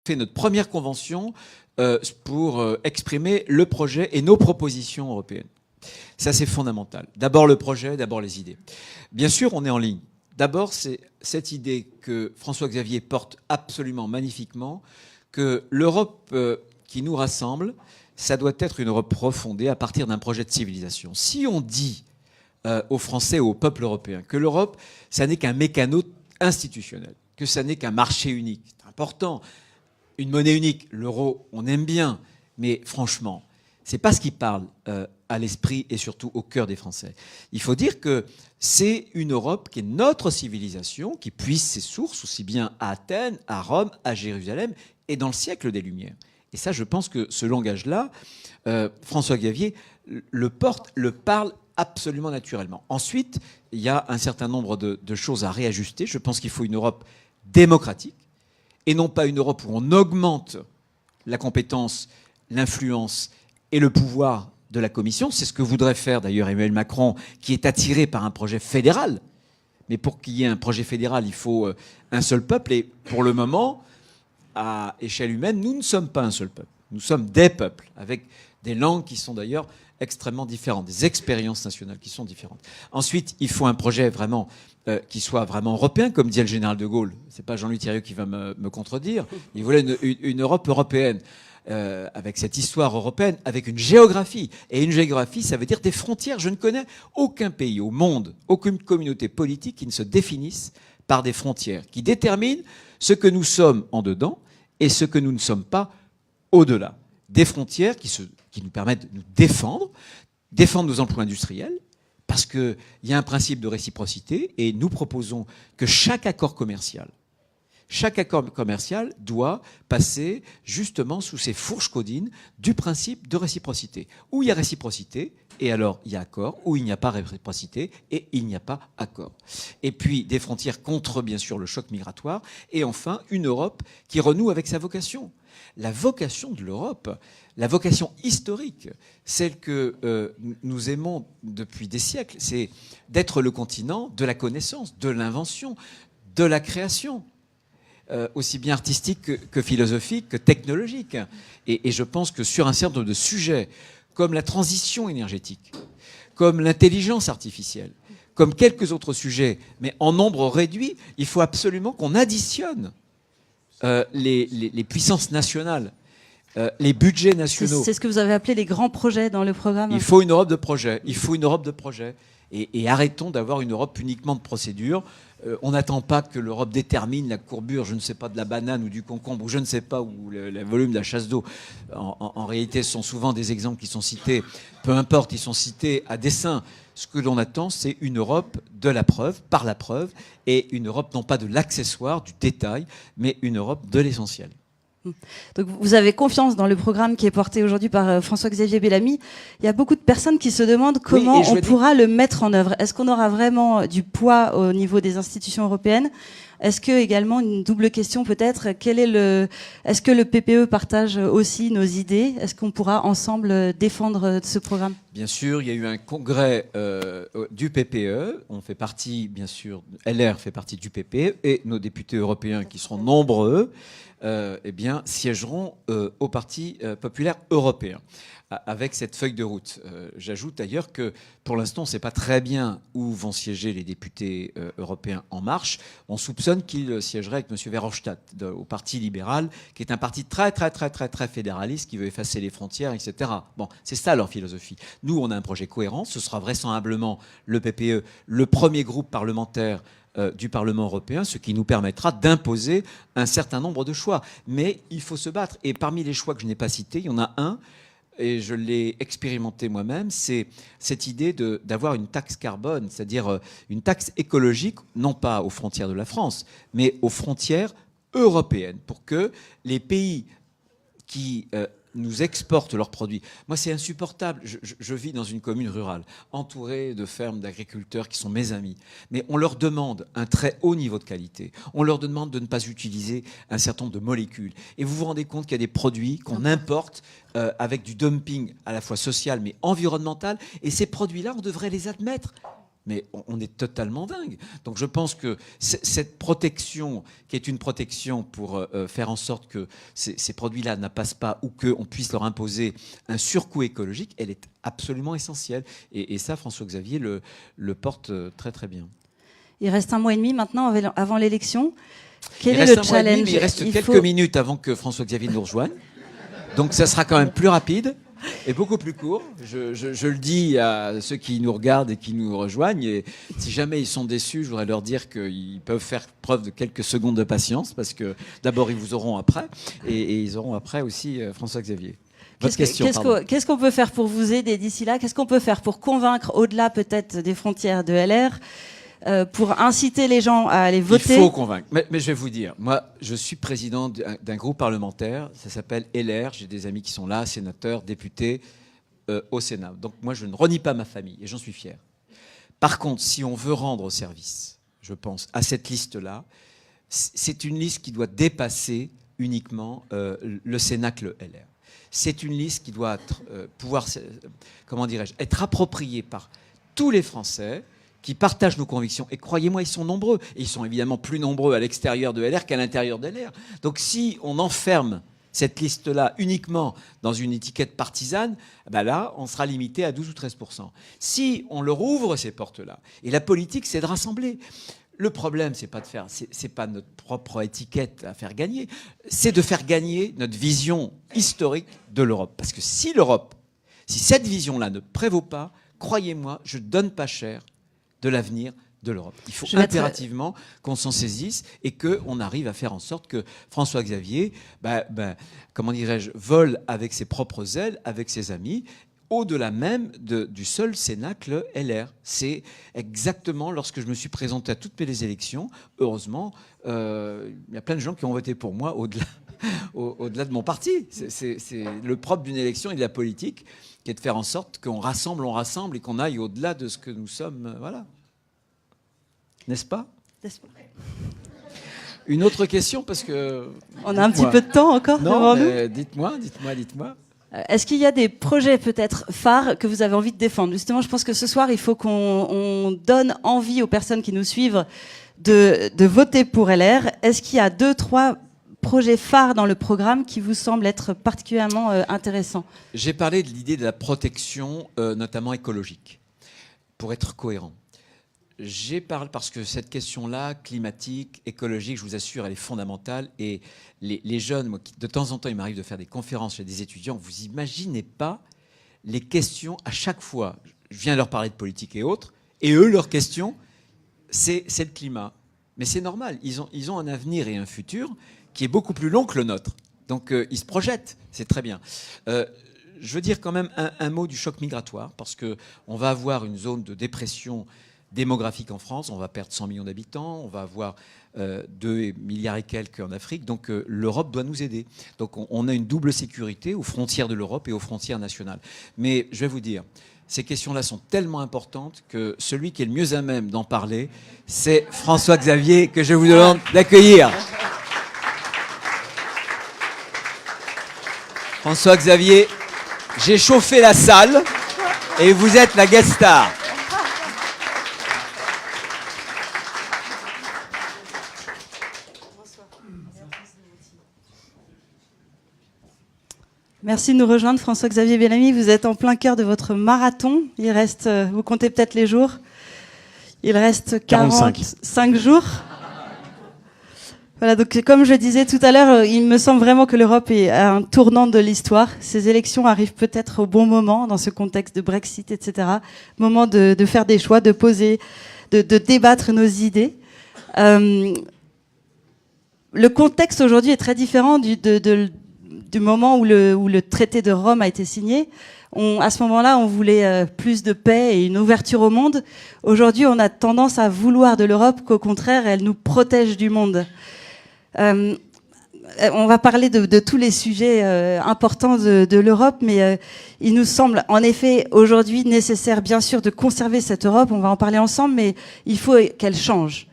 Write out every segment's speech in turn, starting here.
fait notre première convention pour exprimer le projet et nos propositions européennes. Ça, c'est fondamental. D'abord le projet, d'abord les idées. Bien sûr, on est en ligne. D'abord, c'est cette idée que François-Xavier porte absolument magnifiquement, que l'Europe qui nous rassemble, ça doit être une Europe refondée à partir d'un projet de civilisation. Si on dit aux Français et au peuple européen que l'Europe, ça n'est qu'un mécano institutionnel, que ça n'est qu'un marché unique, c'est important, une monnaie unique, l'euro, on aime bien, mais franchement, c'est pas ce qui parle à l'esprit et surtout au cœur des Français. Il faut dire que c'est une Europe qui est notre civilisation, qui puise ses sources aussi bien à Athènes, à Rome, à Jérusalem et dans le siècle des Lumières. Et ça, je pense que ce langage-là, François-Xavier le porte, le parle absolument naturellement. Ensuite, il y a un certain nombre de choses à réajuster. Je pense qu'il faut une Europe démocratique et non pas une Europe où on augmente la compétence, l'influence et le pouvoir de la Commission. C'est ce que voudrait faire d'ailleurs Emmanuel Macron, qui est attiré par un projet fédéral. Mais pour qu'il y ait un projet fédéral, il faut un seul peuple. Et pour le moment, à échelle humaine, nous ne sommes pas un seul peuple. Nous sommes des peuples, avec des langues qui sont d'ailleurs extrêmement différentes, des expériences nationales qui sont différentes. Ensuite, il faut un projet vraiment qui soit vraiment européen, comme disait le général de Gaulle. C'est pas Jean-Louis Thirieux qui va me contredire. Il voulait une Europe européenne. Avec cette histoire européenne, avec une géographie. Et une géographie, ça veut dire des frontières. Je ne connais aucun pays au monde, aucune communauté politique qui ne se définisse par des frontières, qui déterminent ce que nous sommes en dedans et ce que nous ne sommes pas au-delà. Des frontières qui nous permettent de nous défendre nos emplois industriels, parce qu'il y a un principe de réciprocité, et nous proposons que chaque accord commercial doit passer justement sous ces fourches codines du principe de réciprocité. Où il y a réciprocité, et alors il y a accord. Où il n'y a pas réciprocité, et il n'y a pas accord. Et puis des frontières contre, bien sûr, le choc migratoire. Et enfin, une Europe qui renoue avec sa vocation. La vocation de l'Europe, la vocation historique, celle que nous aimons depuis des siècles, c'est d'être le continent de la connaissance, de l'invention, de la création. Aussi bien artistique que philosophique, que technologique. Et je pense que sur un certain nombre de sujets, comme la transition énergétique, comme l'intelligence artificielle, comme quelques autres sujets, mais en nombre réduit, il faut absolument qu'on additionne les puissances nationales, les budgets nationaux. C'est ce que vous avez appelé les grands projets dans le programme. Il faut une Europe de projets. Il faut une Europe de projets. Et arrêtons d'avoir une Europe uniquement de procédures. On n'attend pas que l'Europe détermine la courbure, je ne sais pas, de la banane ou du concombre, ou je ne sais pas, ou le volume de la chasse d'eau. En réalité, ce sont souvent des exemples qui sont cités, peu importe, ils sont cités à dessein. Ce que l'on attend, c'est une Europe de la preuve, par la preuve, et une Europe non pas de l'accessoire, du détail, mais une Europe de l'essentiel. Donc vous avez confiance dans le programme qui est porté aujourd'hui par François-Xavier Bellamy. Il y a beaucoup de personnes qui se demandent comment on pourra le mettre en œuvre. Est-ce qu'on aura vraiment du poids au niveau des institutions européennes ? Est-ce que, également, une double question peut-être, est-ce que le PPE partage aussi nos idées ? Est-ce qu'on pourra ensemble défendre ce programme ? Bien sûr, il y a eu un congrès du PPE. On fait partie, bien sûr, LR fait partie du PPE, et nos députés européens, qui seront nombreux, eh bien, siégeront au Parti populaire européen avec cette feuille de route. J'ajoute d'ailleurs que pour l'instant, on ne sait pas très bien où vont siéger les députés européens En Marche. On soupçonne qu'ils siégeraient avec M. Verhofstadt au Parti libéral, qui est un parti très fédéraliste, qui veut effacer les frontières, etc. Bon, c'est ça leur philosophie. Nous, on a un projet cohérent. Ce sera vraisemblablement le PPE, le premier groupe parlementaire du Parlement européen, ce qui nous permettra d'imposer un certain nombre de choix. Mais il faut se battre. Et parmi les choix que je n'ai pas cités, il y en a un, et je l'ai expérimenté moi-même, c'est cette idée d'avoir une taxe carbone, c'est-à-dire une taxe écologique, non pas aux frontières de la France, mais aux frontières européennes, pour que les pays qui nous exportent leurs produits. Moi, c'est insupportable. Je vis dans une commune rurale, entourée de fermes d'agriculteurs qui sont mes amis. Mais on leur demande un très haut niveau de qualité. On leur demande de ne pas utiliser un certain nombre de molécules. Et vous vous rendez compte qu'il y a des produits qu'on importe avec du dumping à la fois social mais environnemental. Et ces produits-là, on devrait les admettre Mais on est totalement dingue. Donc je pense que cette protection, qui est une protection pour faire en sorte que ces produits-là ne passent pas ou qu'on puisse leur imposer un surcoût écologique, elle est absolument essentielle. Et ça, François-Xavier le porte très très bien. Il reste 1 mois et demi maintenant avant l'élection. Quel est le challenge? Il reste quelques minutes avant que François-Xavier nous rejoigne. Donc ça sera quand même plus rapide. Et beaucoup plus court. Je le dis à ceux qui nous regardent et qui nous rejoignent. Et si jamais ils sont déçus, je voudrais leur dire qu'ils peuvent faire preuve de quelques secondes de patience, parce que d'abord, ils vous auront après. Et ils auront après aussi François-Xavier. Qu'est-ce qu'on peut faire pour vous aider d'ici là? Qu'est-ce qu'on peut faire pour convaincre, au-delà peut-être des frontières de LR, pour inciter les gens à aller voter? Il faut convaincre. Mais je vais vous dire, moi, je suis président d'un groupe parlementaire, ça s'appelle LR. J'ai des amis qui sont là, sénateurs, députés au Sénat. Donc moi, je ne renie pas ma famille et j'en suis fier. Par contre, si on veut rendre service, je pense, à cette liste-là, c'est une liste qui doit dépasser uniquement le Cénacle LR. C'est une liste qui doit pouvoir, comment dirais-je, être appropriée par tous les Français qui partagent nos convictions. Et croyez-moi, ils sont nombreux. Et ils sont évidemment plus nombreux à l'extérieur de LR qu'à l'intérieur de LR. Donc si on enferme cette liste-là uniquement dans une étiquette partisane, ben là, on sera limité à 12 ou 13%. Si on leur ouvre ces portes-là, et la politique, c'est de rassembler. Le problème, c'est pas notre propre étiquette à faire gagner, c'est de faire gagner notre vision historique de l'Europe. Parce que si cette vision-là ne prévaut pas, croyez-moi, je donne pas cher de l'avenir de l'Europe. Il faut impérativement qu'on s'en saisisse et qu'on arrive à faire en sorte que François-Xavier, comment dirais-je, vole avec ses propres ailes, avec ses amis, au-delà même du seul Cénacle LR. C'est exactement lorsque je me suis présenté à toutes les élections, heureusement, il y a plein de gens qui ont voté pour moi au-delà de mon parti. C'est le propre d'une élection et de la politique, qui est de faire en sorte qu'on rassemble, et qu'on aille au-delà de ce que nous sommes. Voilà. N'est-ce pas? Une autre question, parce que... On a un petit peu de temps encore devant nous. Dites-moi. Est-ce qu'il y a des projets peut-être phares que vous avez envie de défendre? Justement, je pense que ce soir, il faut qu'on donne envie aux personnes qui nous suivent de voter pour LR. Est-ce qu'il y a 2-3 projets phares dans le programme qui vous semblent être particulièrement intéressants? J'ai parlé de l'idée de la protection, notamment écologique, pour être cohérent. J'ai parlé parce que cette question-là, climatique, écologique, je vous assure, elle est fondamentale. Et les jeunes, moi, de temps en temps, il m'arrive de faire des conférences chez des étudiants. Vous imaginez pas les questions à chaque fois. Je viens leur parler de politique et autres, et eux, leurs questions, c'est le climat. Mais c'est normal. Ils ont un avenir et un futur qui est beaucoup plus long que le nôtre. Donc, ils se projettent. C'est très bien. Je veux dire quand même un mot du choc migratoire, parce qu'on va avoir une zone de dépression démographique en France, on va perdre 100 millions d'habitants, on va avoir 2 milliards et quelques en Afrique, donc l'Europe doit nous aider. Donc on a une double sécurité aux frontières de l'Europe et aux frontières nationales. Mais je vais vous dire, ces questions-là sont tellement importantes que celui qui est le mieux à même d'en parler, c'est François-Xavier, que je vous demande d'accueillir. François-Xavier, j'ai chauffé la salle et vous êtes la guest star. Merci de nous rejoindre, François-Xavier Bellamy. Vous êtes en plein cœur de votre marathon. Il reste, vous comptez peut-être les jours. Il reste 45 jours. Voilà, donc comme je disais tout à l'heure, il me semble vraiment que l'Europe est à un tournant de l'histoire. Ces élections arrivent peut-être au bon moment, dans ce contexte de Brexit, etc. Moment de faire des choix, de poser, de débattre nos idées. Le contexte aujourd'hui est très différent du moment où le traité de Rome a été signé. À ce moment-là, on voulait plus de paix et une ouverture au monde. Aujourd'hui, on a tendance à vouloir de l'Europe qu'au contraire, elle nous protège du monde. On va parler de tous les sujets importants de l'Europe, mais il nous semble en effet aujourd'hui nécessaire, bien sûr, de conserver cette Europe. On va en parler ensemble, mais il faut qu'elle change.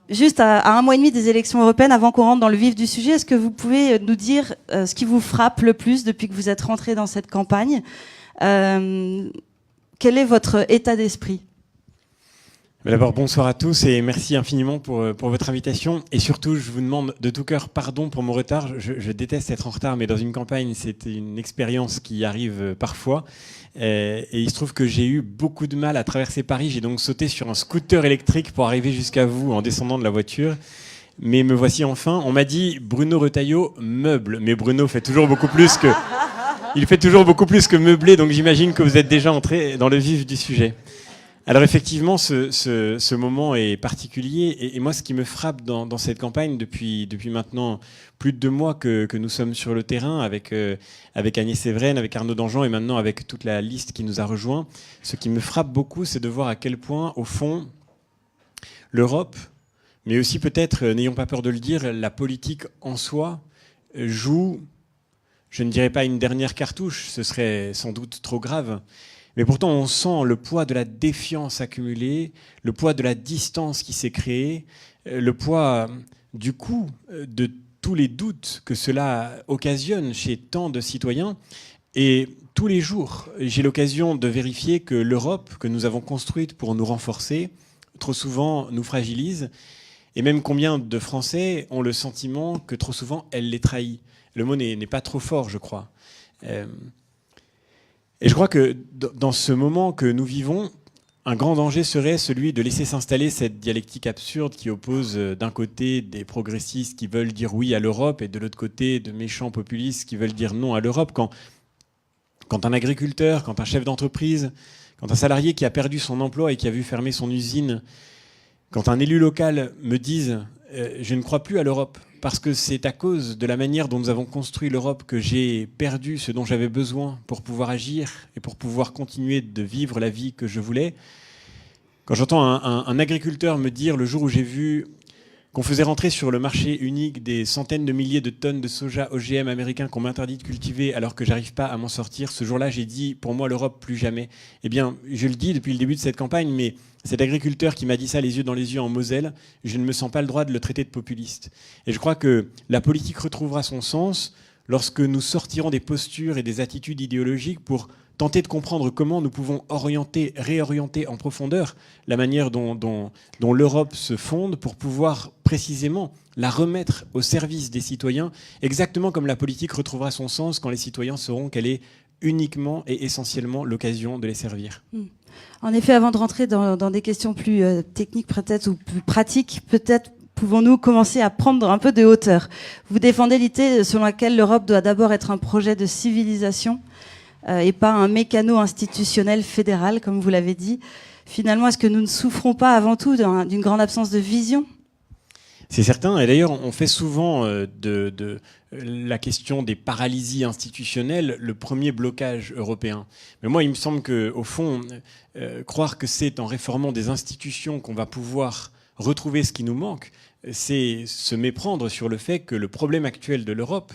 Juste à 1 mois et demi des élections européennes, avant qu'on rentre dans le vif du sujet, est-ce que vous pouvez nous dire ce qui vous frappe le plus depuis que vous êtes rentré dans cette campagne? Quel est votre état d'esprit? D'abord, bonsoir à tous et merci infiniment pour votre invitation. Et surtout, je vous demande de tout cœur pardon pour mon retard. Je déteste être en retard, mais dans une campagne, c'est une expérience qui arrive parfois. Et il se trouve que j'ai eu beaucoup de mal à traverser Paris. J'ai donc sauté sur un scooter électrique pour arriver jusqu'à vous en descendant de la voiture. Mais me voici enfin. On m'a dit Bruno Retailleau meuble. Mais Bruno fait toujours beaucoup plus que... Il fait toujours beaucoup plus que meubler, donc j'imagine que vous êtes déjà entré dans le vif du sujet. Alors effectivement, ce moment est particulier et moi, ce qui me frappe dans cette campagne depuis maintenant plus de 2 mois que nous sommes sur le terrain avec Agnès Evren, avec Arnaud Danjean et maintenant avec toute la liste qui nous a rejoints, ce qui me frappe beaucoup, c'est de voir à quel point, au fond, l'Europe, mais aussi peut-être, n'ayons pas peur de le dire, la politique en soi joue, je ne dirais pas une dernière cartouche, ce serait sans doute trop grave. Mais pourtant, on sent le poids de la défiance accumulée, le poids de la distance qui s'est créée, le poids du coup de tous les doutes que cela occasionne chez tant de citoyens. Et tous les jours, j'ai l'occasion de vérifier que l'Europe que nous avons construite pour nous renforcer, trop souvent nous fragilise. Et même combien de Français ont le sentiment que trop souvent, elle les trahit. Le mot n'est pas trop fort, je crois. Et je crois que dans ce moment que nous vivons, un grand danger serait celui de laisser s'installer cette dialectique absurde qui oppose d'un côté des progressistes qui veulent dire oui à l'Europe et de l'autre côté de méchants populistes qui veulent dire non à l'Europe. Quand un agriculteur, quand un chef d'entreprise, quand un salarié qui a perdu son emploi et qui a vu fermer son usine, quand un élu local me dise « je ne crois plus à l'Europe », parce que c'est à cause de la manière dont nous avons construit l'Europe que j'ai perdu ce dont j'avais besoin pour pouvoir agir et pour pouvoir continuer de vivre la vie que je voulais. Quand j'entends un agriculteur me dire le jour où j'ai vu qu'on faisait rentrer sur le marché unique des centaines de milliers de tonnes de soja OGM américains qu'on m'interdit de cultiver alors que j'arrive pas à m'en sortir, ce jour-là j'ai dit pour moi l'Europe plus jamais. Eh bien je le dis depuis le début de cette campagne, mais cet agriculteur qui m'a dit ça les yeux dans les yeux en Moselle, je ne me sens pas le droit de le traiter de populiste. Et je crois que la politique retrouvera son sens lorsque nous sortirons des postures et des attitudes idéologiques pour tenter de comprendre comment nous pouvons réorienter en profondeur la manière dont l'Europe se fonde pour pouvoir précisément la remettre au service des citoyens, exactement comme la politique retrouvera son sens quand les citoyens sauront qu'elle est uniquement et essentiellement l'occasion de les servir. En effet, avant de rentrer dans des questions plus techniques peut-être ou plus pratiques, peut-être pouvons-nous commencer à prendre un peu de hauteur. Vous défendez l'idée selon laquelle l'Europe doit d'abord être un projet de civilisation et pas un mécano institutionnel fédéral, comme vous l'avez dit. Finalement, est-ce que nous ne souffrons pas avant tout d'une grande absence de vision ? C'est certain, et d'ailleurs on fait souvent de la question des paralysies institutionnelles le premier blocage européen. Mais moi il me semble qu'au fond, croire que c'est en réformant des institutions qu'on va pouvoir retrouver ce qui nous manque, c'est se méprendre sur le fait que le problème actuel de l'Europe,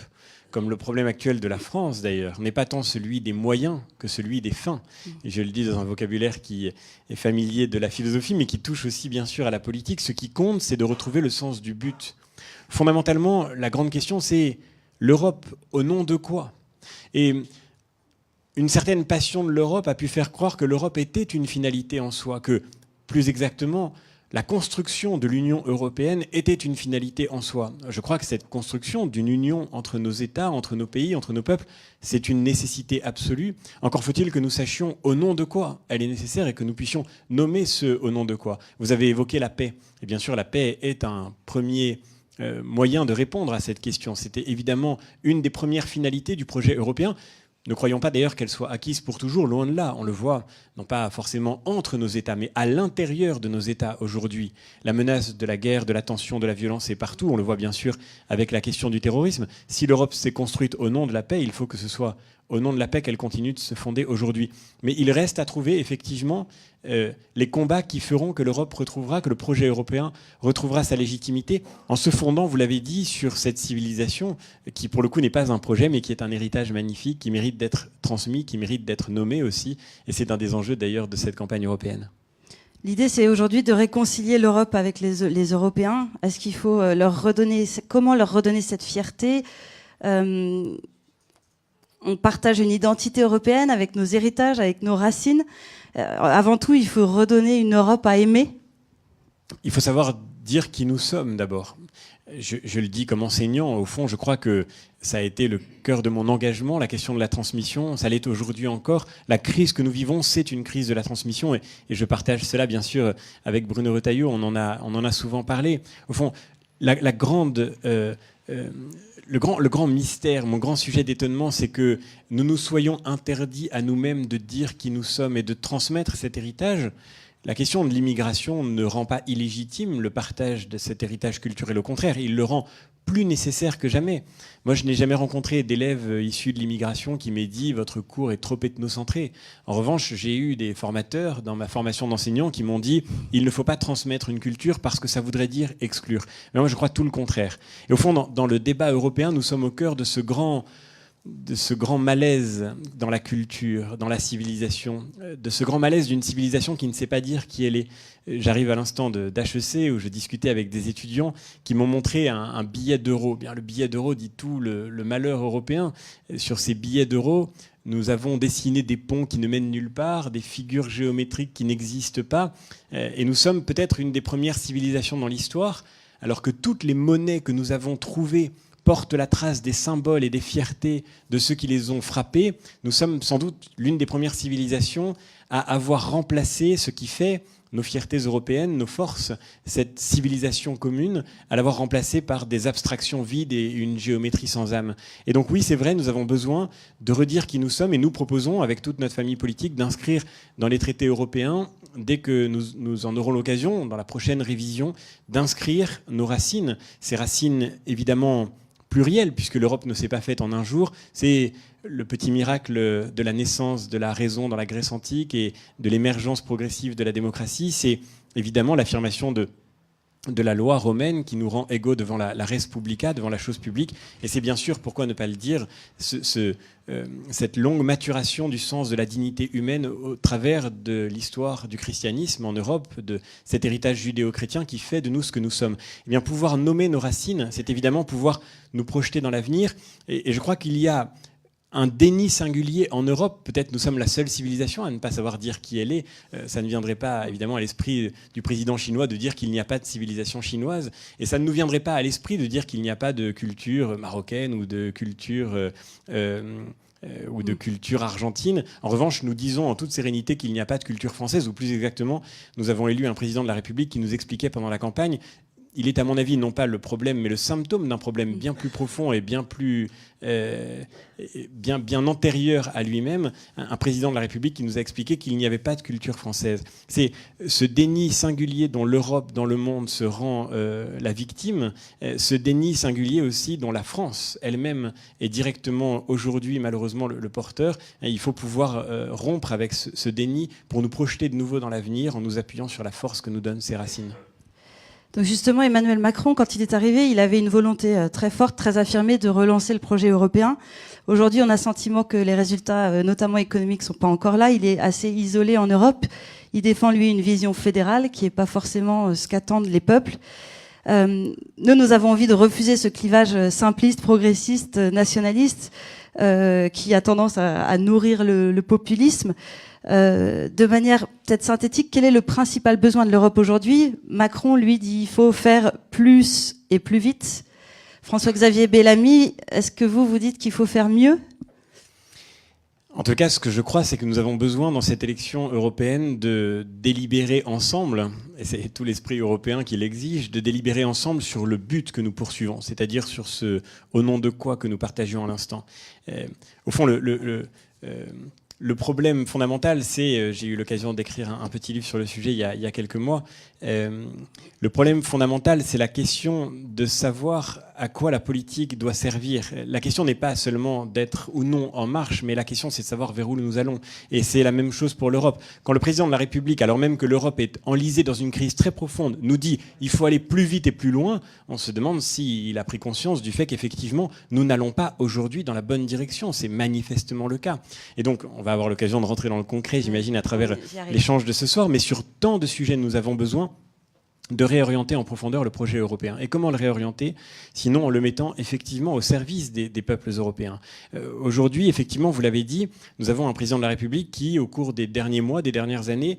comme le problème actuel de la France d'ailleurs, n'est pas tant celui des moyens que celui des fins. Et je le dis dans un vocabulaire qui est familier de la philosophie, mais qui touche aussi bien sûr à la politique. Ce qui compte, c'est de retrouver le sens du but. Fondamentalement, la grande question, c'est l'Europe au nom de quoi ? Et une certaine passion de l'Europe a pu faire croire que l'Europe était une finalité en soi, que plus exactement, la construction de l'Union européenne était une finalité en soi. Je crois que cette construction d'une union entre nos États, entre nos pays, entre nos peuples, c'est une nécessité absolue. Encore faut-il que nous sachions au nom de quoi elle est nécessaire et que nous puissions nommer ce au nom de quoi. Vous avez évoqué la paix. Et bien sûr, la paix est un premier moyen de répondre à cette question. C'était évidemment une des premières finalités du projet européen. Ne croyons pas d'ailleurs qu'elle soit acquise pour toujours, loin de là. On le voit, non pas forcément entre nos États, mais à l'intérieur de nos États aujourd'hui. La menace de la guerre, de la tension, de la violence est partout. On le voit bien sûr avec la question du terrorisme. Si l'Europe s'est construite au nom de la paix, il faut que ce soit au nom de la paix qu'elle continue de se fonder aujourd'hui. Mais il reste à trouver effectivement les combats qui feront que l'Europe retrouvera, que le projet européen retrouvera sa légitimité en se fondant, vous l'avez dit, sur cette civilisation qui pour le coup n'est pas un projet mais qui est un héritage magnifique, qui mérite d'être transmis, qui mérite d'être nommé aussi. Et c'est un des enjeux d'ailleurs de cette campagne européenne. L'idée, c'est aujourd'hui de réconcilier l'Europe avec les Européens. Est-ce qu'il faut comment leur redonner cette fierté ? On partage une identité européenne avec nos héritages, avec nos racines. Avant tout, il faut redonner une Europe à aimer. il faut savoir dire qui nous sommes d'abord. Je le dis comme enseignant, au fond, je crois que ça a été le cœur de mon engagement, la question de la transmission, ça l'est aujourd'hui encore. La crise que nous vivons, c'est une crise de la transmission, et je partage cela, bien sûr, avec Bruno Retailleau, on en a souvent parlé. Au fond, le grand mystère, mon grand sujet d'étonnement, c'est que nous nous soyons interdits à nous-mêmes de dire qui nous sommes et de transmettre cet héritage. La question de l'immigration ne rend pas illégitime le partage de cet héritage culturel. Au contraire, il le rend plus nécessaire que jamais. Moi, je n'ai jamais rencontré d'élèves issus de l'immigration qui m'aient dit « votre cours est trop ethnocentré ». En revanche, j'ai eu des formateurs dans ma formation d'enseignant qui m'ont dit « il ne faut pas transmettre une culture parce que ça voudrait dire exclure ». Mais moi, je crois tout le contraire. Et au fond, dans le débat européen, nous sommes au cœur de ce grand malaise dans la culture, dans la civilisation, de ce grand malaise d'une civilisation qui ne sait pas dire qui elle est. J'arrive à l'instant d'HEC où je discutais avec des étudiants qui m'ont montré un billet d'euro. Bien, le billet d'euro dit tout le malheur européen. Sur ces billets d'euro, nous avons dessiné des ponts qui ne mènent nulle part, des figures géométriques qui n'existent pas. Et nous sommes peut-être une des premières civilisations dans l'histoire, alors que toutes les monnaies que nous avons trouvées portent la trace des symboles et des fiertés de ceux qui les ont frappés. Nous sommes sans doute l'une des premières civilisations à avoir remplacé ce qui fait nos fiertés européennes, nos forces, cette civilisation commune, à l'avoir remplacée par des abstractions vides et une géométrie sans âme. Et donc oui, c'est vrai, nous avons besoin de redire qui nous sommes, et nous proposons, avec toute notre famille politique, d'inscrire dans les traités européens, dès que nous en aurons l'occasion, dans la prochaine révision, d'inscrire nos racines. Ces racines, évidemment, pluriel, puisque l'Europe ne s'est pas faite en un jour. C'est le petit miracle de la naissance de la raison dans la Grèce antique et de l'émergence progressive de la démocratie. C'est évidemment l'affirmation de la loi romaine qui nous rend égaux devant la res publica, devant la chose publique. Et c'est bien sûr, pourquoi ne pas le dire, cette longue maturation du sens de la dignité humaine au travers de l'histoire du christianisme en Europe, de cet héritage judéo-chrétien qui fait de nous ce que nous sommes. Eh bien, pouvoir nommer nos racines, c'est évidemment pouvoir nous projeter dans l'avenir. Et je crois qu'il y a un déni singulier en Europe. Peut-être nous sommes la seule civilisation à ne pas savoir dire qui elle est. Ça ne viendrait pas évidemment à l'esprit du président chinois de dire qu'il n'y a pas de civilisation chinoise. Et ça ne nous viendrait pas à l'esprit de dire qu'il n'y a pas de culture marocaine ou de culture argentine. En revanche, nous disons en toute sérénité qu'il n'y a pas de culture française, ou plus exactement, nous avons élu un président de la République qui nous expliquait pendant la campagne. Il est à mon avis non pas le problème, mais le symptôme d'un problème bien plus profond et bien plus bien antérieur à lui-même. Un président de la République qui nous a expliqué qu'il n'y avait pas de culture française. C'est ce déni singulier dont l'Europe dans le monde se rend la victime, ce déni singulier aussi dont la France elle-même est directement aujourd'hui malheureusement le porteur. Et il faut pouvoir rompre avec ce déni pour nous projeter de nouveau dans l'avenir en nous appuyant sur la force que nous donnent ces racines. Donc justement, Emmanuel Macron, quand il est arrivé, il avait une volonté très forte, très affirmée de relancer le projet européen. Aujourd'hui, on a le sentiment que les résultats, notamment économiques, sont pas encore là. Il est assez isolé en Europe. Il défend, lui, une vision fédérale qui est pas forcément ce qu'attendent les peuples. Nous avons envie de refuser ce clivage simpliste, progressiste, nationaliste, qui a tendance à nourrir le populisme. De manière peut-être synthétique, quel est le principal besoin de l'Europe aujourd'hui? Macron, lui, dit il faut faire plus et plus vite. François-Xavier Bellamy, est-ce que vous dites qu'il faut faire mieux? En tout cas, ce que je crois, c'est que nous avons besoin dans cette élection européenne de délibérer ensemble, et c'est tout l'esprit européen qui l'exige, de délibérer ensemble sur le but que nous poursuivons, c'est-à-dire sur ce au nom de quoi que nous partagions à l'instant. Au fond, le problème fondamental, c'est, j'ai eu l'occasion d'écrire un petit livre sur le sujet il y a quelques mois, le problème fondamental, c'est la question de savoir à quoi la politique doit servir. La question n'est pas seulement d'être ou non en marche, mais la question c'est de savoir vers où nous allons. Et c'est la même chose pour l'Europe. Quand le président de la République, alors même que l'Europe est enlisée dans une crise très profonde, nous dit il faut aller plus vite et plus loin, on se demande s'il a pris conscience du fait qu'effectivement, nous n'allons pas aujourd'hui dans la bonne direction. C'est manifestement le cas. Et donc, on va avoir l'occasion de rentrer dans le concret, j'imagine, à travers l'échange de ce soir. Mais sur tant de sujets, nous avons besoin de réorienter en profondeur le projet européen. Et comment le réorienter? Sinon en le mettant effectivement au service des peuples européens. Aujourd'hui, effectivement, vous l'avez dit, nous avons un président de la République qui, au cours des derniers mois, des dernières années,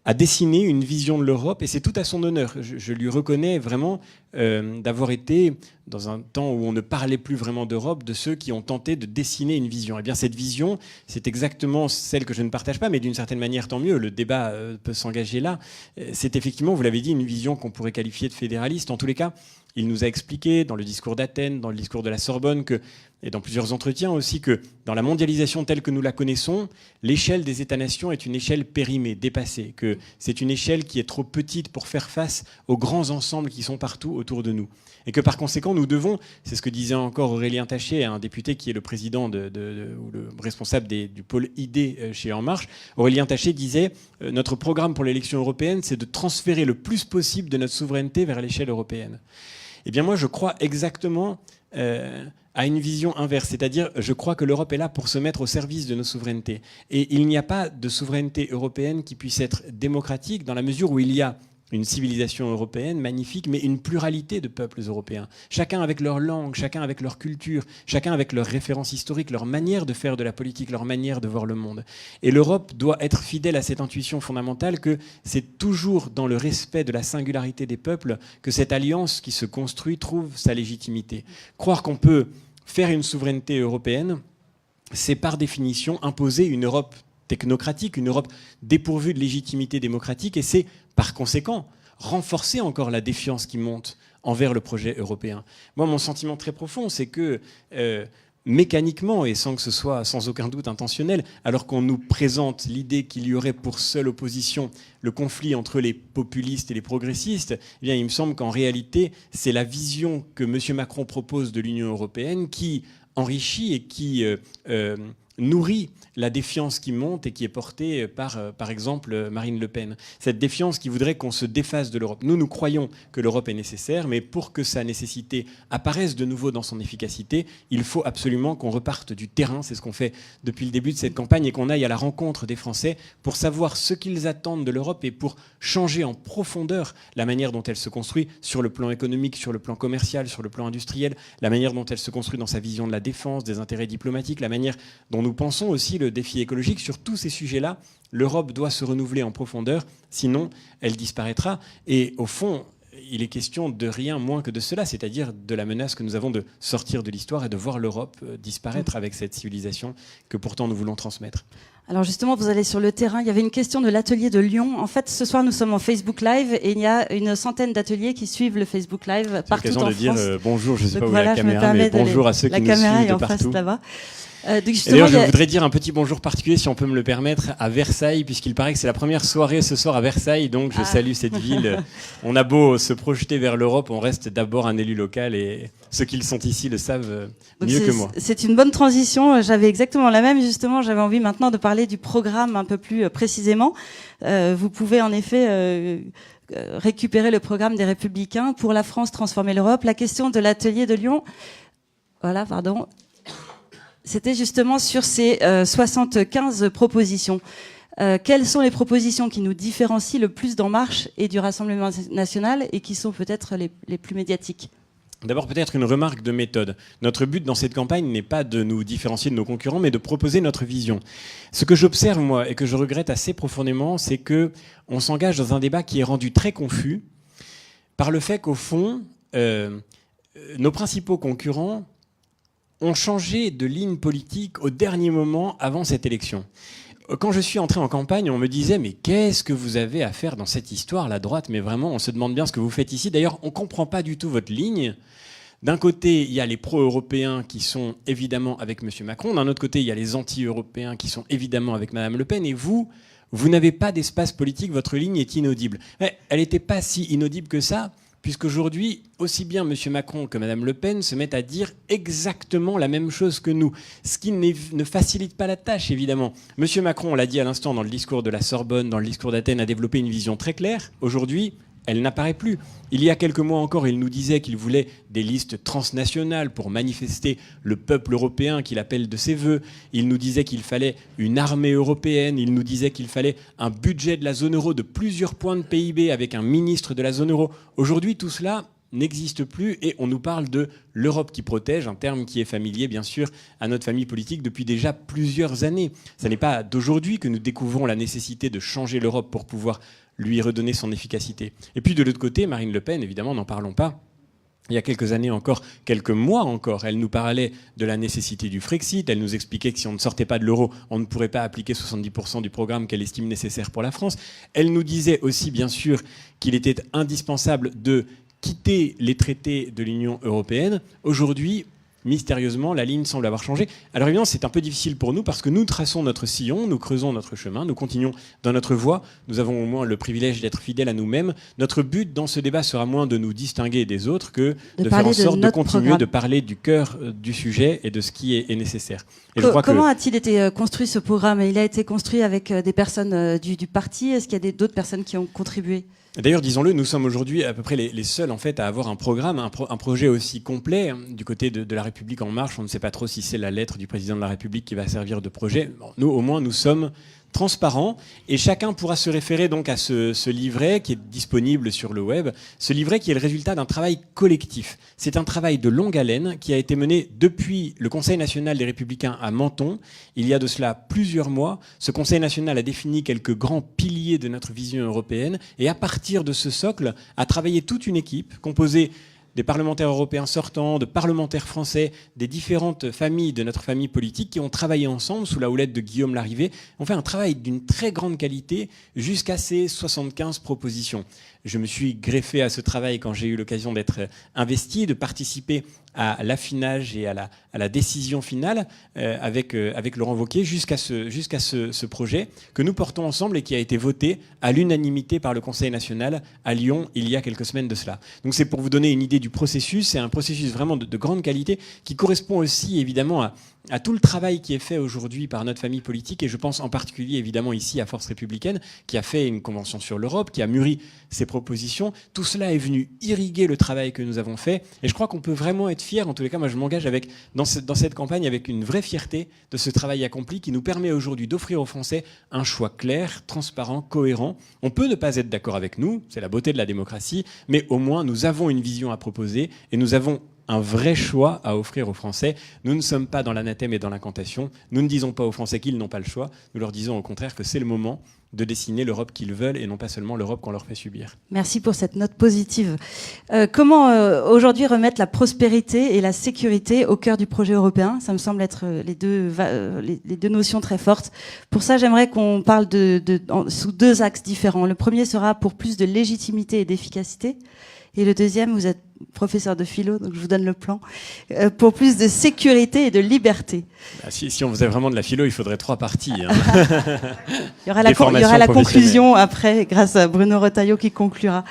a dessiné une vision de l'Europe, et c'est tout à son honneur. Je lui reconnais vraiment d'avoir été, dans un temps où on ne parlait plus vraiment d'Europe, de ceux qui ont tenté de dessiner une vision. Eh bien, cette vision, c'est exactement celle que je ne partage pas, mais d'une certaine manière, tant mieux, le débat peut s'engager là. C'est effectivement, vous l'avez dit, une vision qu'on pourrait qualifier de fédéraliste. En tous les cas, il nous a expliqué, dans le discours d'Athènes, dans le discours de la Sorbonne, et dans plusieurs entretiens aussi, que dans la mondialisation telle que nous la connaissons, l'échelle des États-nations est une échelle périmée, dépassée, que c'est une échelle qui est trop petite pour faire face aux grands ensembles qui sont partout autour de nous. Et que par conséquent, nous devons, c'est ce que disait encore Aurélien Taché, un député qui est le président ou le responsable du pôle ID chez En Marche, Aurélien Taché disait « Notre programme pour l'élection européenne, c'est de transférer le plus possible de notre souveraineté vers l'échelle européenne ». Eh bien moi, je crois exactement à une vision inverse, c'est-à-dire je crois que l'Europe est là pour se mettre au service de nos souverainetés. Et il n'y a pas de souveraineté européenne qui puisse être démocratique dans la mesure où il y a une civilisation européenne magnifique, mais une pluralité de peuples européens. Chacun avec leur langue, chacun avec leur culture, chacun avec leurs références historiques, leur manière de faire de la politique, leur manière de voir le monde. Et l'Europe doit être fidèle à cette intuition fondamentale que c'est toujours dans le respect de la singularité des peuples que cette alliance qui se construit trouve sa légitimité. Croire qu'on peut faire une souveraineté européenne, c'est par définition imposer une Europe technocratique, une Europe dépourvue de légitimité démocratique, et c'est par conséquent renforcer encore la défiance qui monte envers le projet européen. Moi, mon sentiment très profond, c'est que mécaniquement, et sans que ce soit sans aucun doute intentionnel, alors qu'on nous présente l'idée qu'il y aurait pour seule opposition le conflit entre les populistes et les progressistes, eh bien, il me semble qu'en réalité, c'est la vision que M. Macron propose de l'Union européenne qui enrichit et qui nourrit la défiance qui monte et qui est portée par exemple, Marine Le Pen. Cette défiance qui voudrait qu'on se défasse de l'Europe. Nous croyons que l'Europe est nécessaire, mais pour que sa nécessité apparaisse de nouveau dans son efficacité, il faut absolument qu'on reparte du terrain. C'est ce qu'on fait depuis le début de cette campagne, et qu'on aille à la rencontre des Français pour savoir ce qu'ils attendent de l'Europe et pour changer en profondeur la manière dont elle se construit sur le plan économique, sur le plan commercial, sur le plan industriel, la manière dont elle se construit dans sa vision de la défense, des intérêts diplomatiques, la manière dont nous pensons aussi le défi écologique. Sur tous ces sujets-là, l'Europe doit se renouveler en profondeur, sinon elle disparaîtra. Et au fond, il est question de rien moins que de cela, c'est-à-dire de la menace que nous avons de sortir de l'histoire et de voir l'Europe disparaître avec cette civilisation que pourtant nous voulons transmettre. Alors justement, vous allez sur le terrain. Il y avait une question de l'atelier de Lyon. En fait, ce soir, nous sommes en Facebook Live et il y a une centaine d'ateliers qui suivent le Facebook Live partout en France. C'est l'occasion de dire bonjour, je ne sais pas où est la caméra, mais bonjour à ceux qui nous suivent de partout. La caméra est en face là-bas. D'ailleurs, je voudrais dire un petit bonjour particulier, si on peut me le permettre, à Versailles, puisqu'il paraît que c'est la première soirée ce soir à Versailles, donc je salue cette ville. On a beau se projeter vers l'Europe, on reste d'abord un élu local, et ceux qui le sont ici le savent mieux que moi. C'est une bonne transition, j'avais exactement la même, justement, j'avais envie maintenant de parler du programme un peu plus précisément. Vous pouvez en effet récupérer le programme des Républicains pour la France transformer l'Europe. La question de l'atelier de Lyon, voilà, pardon. C'était justement sur ces 75 propositions. Quelles sont les propositions qui nous différencient le plus d'En Marche et du Rassemblement national et qui sont peut-être les plus médiatiques ? D'abord, peut-être une remarque de méthode. Notre but dans cette campagne n'est pas de nous différencier de nos concurrents, mais de proposer notre vision. Ce que j'observe, moi, et que je regrette assez profondément, c'est qu'on s'engage dans un débat qui est rendu très confus par le fait qu'au fond, nos principaux concurrents ont changé de ligne politique au dernier moment avant cette élection. Quand je suis entré en campagne, on me disait « Mais qu'est-ce que vous avez à faire dans cette histoire, la droite ?» Mais vraiment, on se demande bien ce que vous faites ici. D'ailleurs, on ne comprend pas du tout votre ligne. D'un côté, il y a les pro-européens qui sont évidemment avec M. Macron. D'un autre côté, il y a les anti-européens qui sont évidemment avec Mme Le Pen. Et vous n'avez pas d'espace politique, votre ligne est inaudible. Mais elle n'était pas si inaudible que ça, puisqu'aujourd'hui, aussi bien M. Macron que Mme Le Pen se mettent à dire exactement la même chose que nous, ce qui ne facilite pas la tâche, évidemment. M. Macron, on l'a dit à l'instant dans le discours de la Sorbonne, dans le discours d'Athènes, a développé une vision très claire. Aujourd'hui, elle n'apparaît plus. Il y a quelques mois encore, il nous disait qu'il voulait des listes transnationales pour manifester le peuple européen qu'il appelle de ses voeux. Il nous disait qu'il fallait une armée européenne. Il nous disait qu'il fallait un budget de la zone euro de plusieurs points de PIB avec un ministre de la zone euro. Aujourd'hui, tout cela n'existe plus et on nous parle de l'Europe qui protège, un terme qui est familier bien sûr à notre famille politique depuis déjà plusieurs années. Ce n'est pas d'aujourd'hui que nous découvrons la nécessité de changer l'Europe pour pouvoir lui redonner son efficacité. Et puis de l'autre côté, Marine Le Pen, évidemment, n'en parlons pas. Il y a quelques années encore, quelques mois encore, elle nous parlait de la nécessité du Frexit. Elle nous expliquait que si on ne sortait pas de l'euro, on ne pourrait pas appliquer 70% du programme qu'elle estime nécessaire pour la France. Elle nous disait aussi, bien sûr, qu'il était indispensable de quitter les traités de l'Union européenne. Aujourd'hui, mystérieusement, la ligne semble avoir changé. Alors évidemment, c'est un peu difficile pour nous parce que nous traçons notre sillon, nous creusons notre chemin, nous continuons dans notre voie. Nous avons au moins le privilège d'être fidèles à nous-mêmes. Notre but dans ce débat sera moins de nous distinguer des autres que de faire en sorte de continuer de parler du cœur du sujet et de ce qui est nécessaire. Et comment a-t-il été construit ce programme? Il a été construit avec des personnes du parti. Est-ce qu'il y a d'autres personnes qui ont contribué? D'ailleurs, disons-le, nous sommes aujourd'hui à peu près les seuls en fait à avoir un programme, un projet aussi complet. Du côté de la République En Marche, on ne sait pas trop si c'est la lettre du président de la République qui va servir de projet. Bon, nous, au moins, nous sommes transparent et chacun pourra se référer donc à ce livret qui est disponible sur le web, ce livret qui est le résultat d'un travail collectif. C'est un travail de longue haleine qui a été mené depuis le Conseil national des Républicains à Menton. Il y a de cela plusieurs mois, ce Conseil national a défini quelques grands piliers de notre vision européenne et à partir de ce socle a travaillé toute une équipe composée des parlementaires européens sortants, de parlementaires français, des différentes familles de notre famille politique qui ont travaillé ensemble sous la houlette de Guillaume Larrivé. On fait un travail d'une très grande qualité jusqu'à ces 75 propositions. Je me suis greffé à ce travail quand j'ai eu l'occasion d'être investi, de participer à l'affinage et à la décision finale avec Laurent Wauquiez jusqu'à ce projet que nous portons ensemble et qui a été voté à l'unanimité par le Conseil national à Lyon il y a quelques semaines de cela. Donc c'est pour vous donner une idée du processus. C'est un processus vraiment de grande qualité qui correspond aussi évidemment à tout le travail qui est fait aujourd'hui par notre famille politique, et je pense en particulier évidemment ici à Force Républicaine, qui a fait une convention sur l'Europe, qui a mûri ses propositions. Tout cela est venu irriguer le travail que nous avons fait, et je crois qu'on peut vraiment être fier. En tous les cas, moi je m'engage dans cette campagne avec une vraie fierté de ce travail accompli qui nous permet aujourd'hui d'offrir aux Français un choix clair, transparent, cohérent. On peut ne pas être d'accord avec nous, c'est la beauté de la démocratie, mais au moins nous avons une vision à proposer et nous avons un vrai choix à offrir aux Français. Nous ne sommes pas dans l'anathème et dans l'incantation. Nous ne disons pas aux Français qu'ils n'ont pas le choix. Nous leur disons au contraire que c'est le moment de dessiner l'Europe qu'ils veulent et non pas seulement l'Europe qu'on leur fait subir. Merci pour cette note positive. Comment aujourd'hui remettre la prospérité et la sécurité au cœur du projet européen? Ça me semble être les deux notions très fortes. Pour ça, j'aimerais qu'on parle sous deux axes différents. Le premier sera pour plus de légitimité et d'efficacité. Et le deuxième, vous êtes professeur de philo, donc je vous donne le plan, pour plus de sécurité et de liberté. Bah, si on faisait vraiment de la philo, il faudrait 3 parties. Hein. Il y aura la conclusion après, grâce à Bruno Retailleau qui conclura.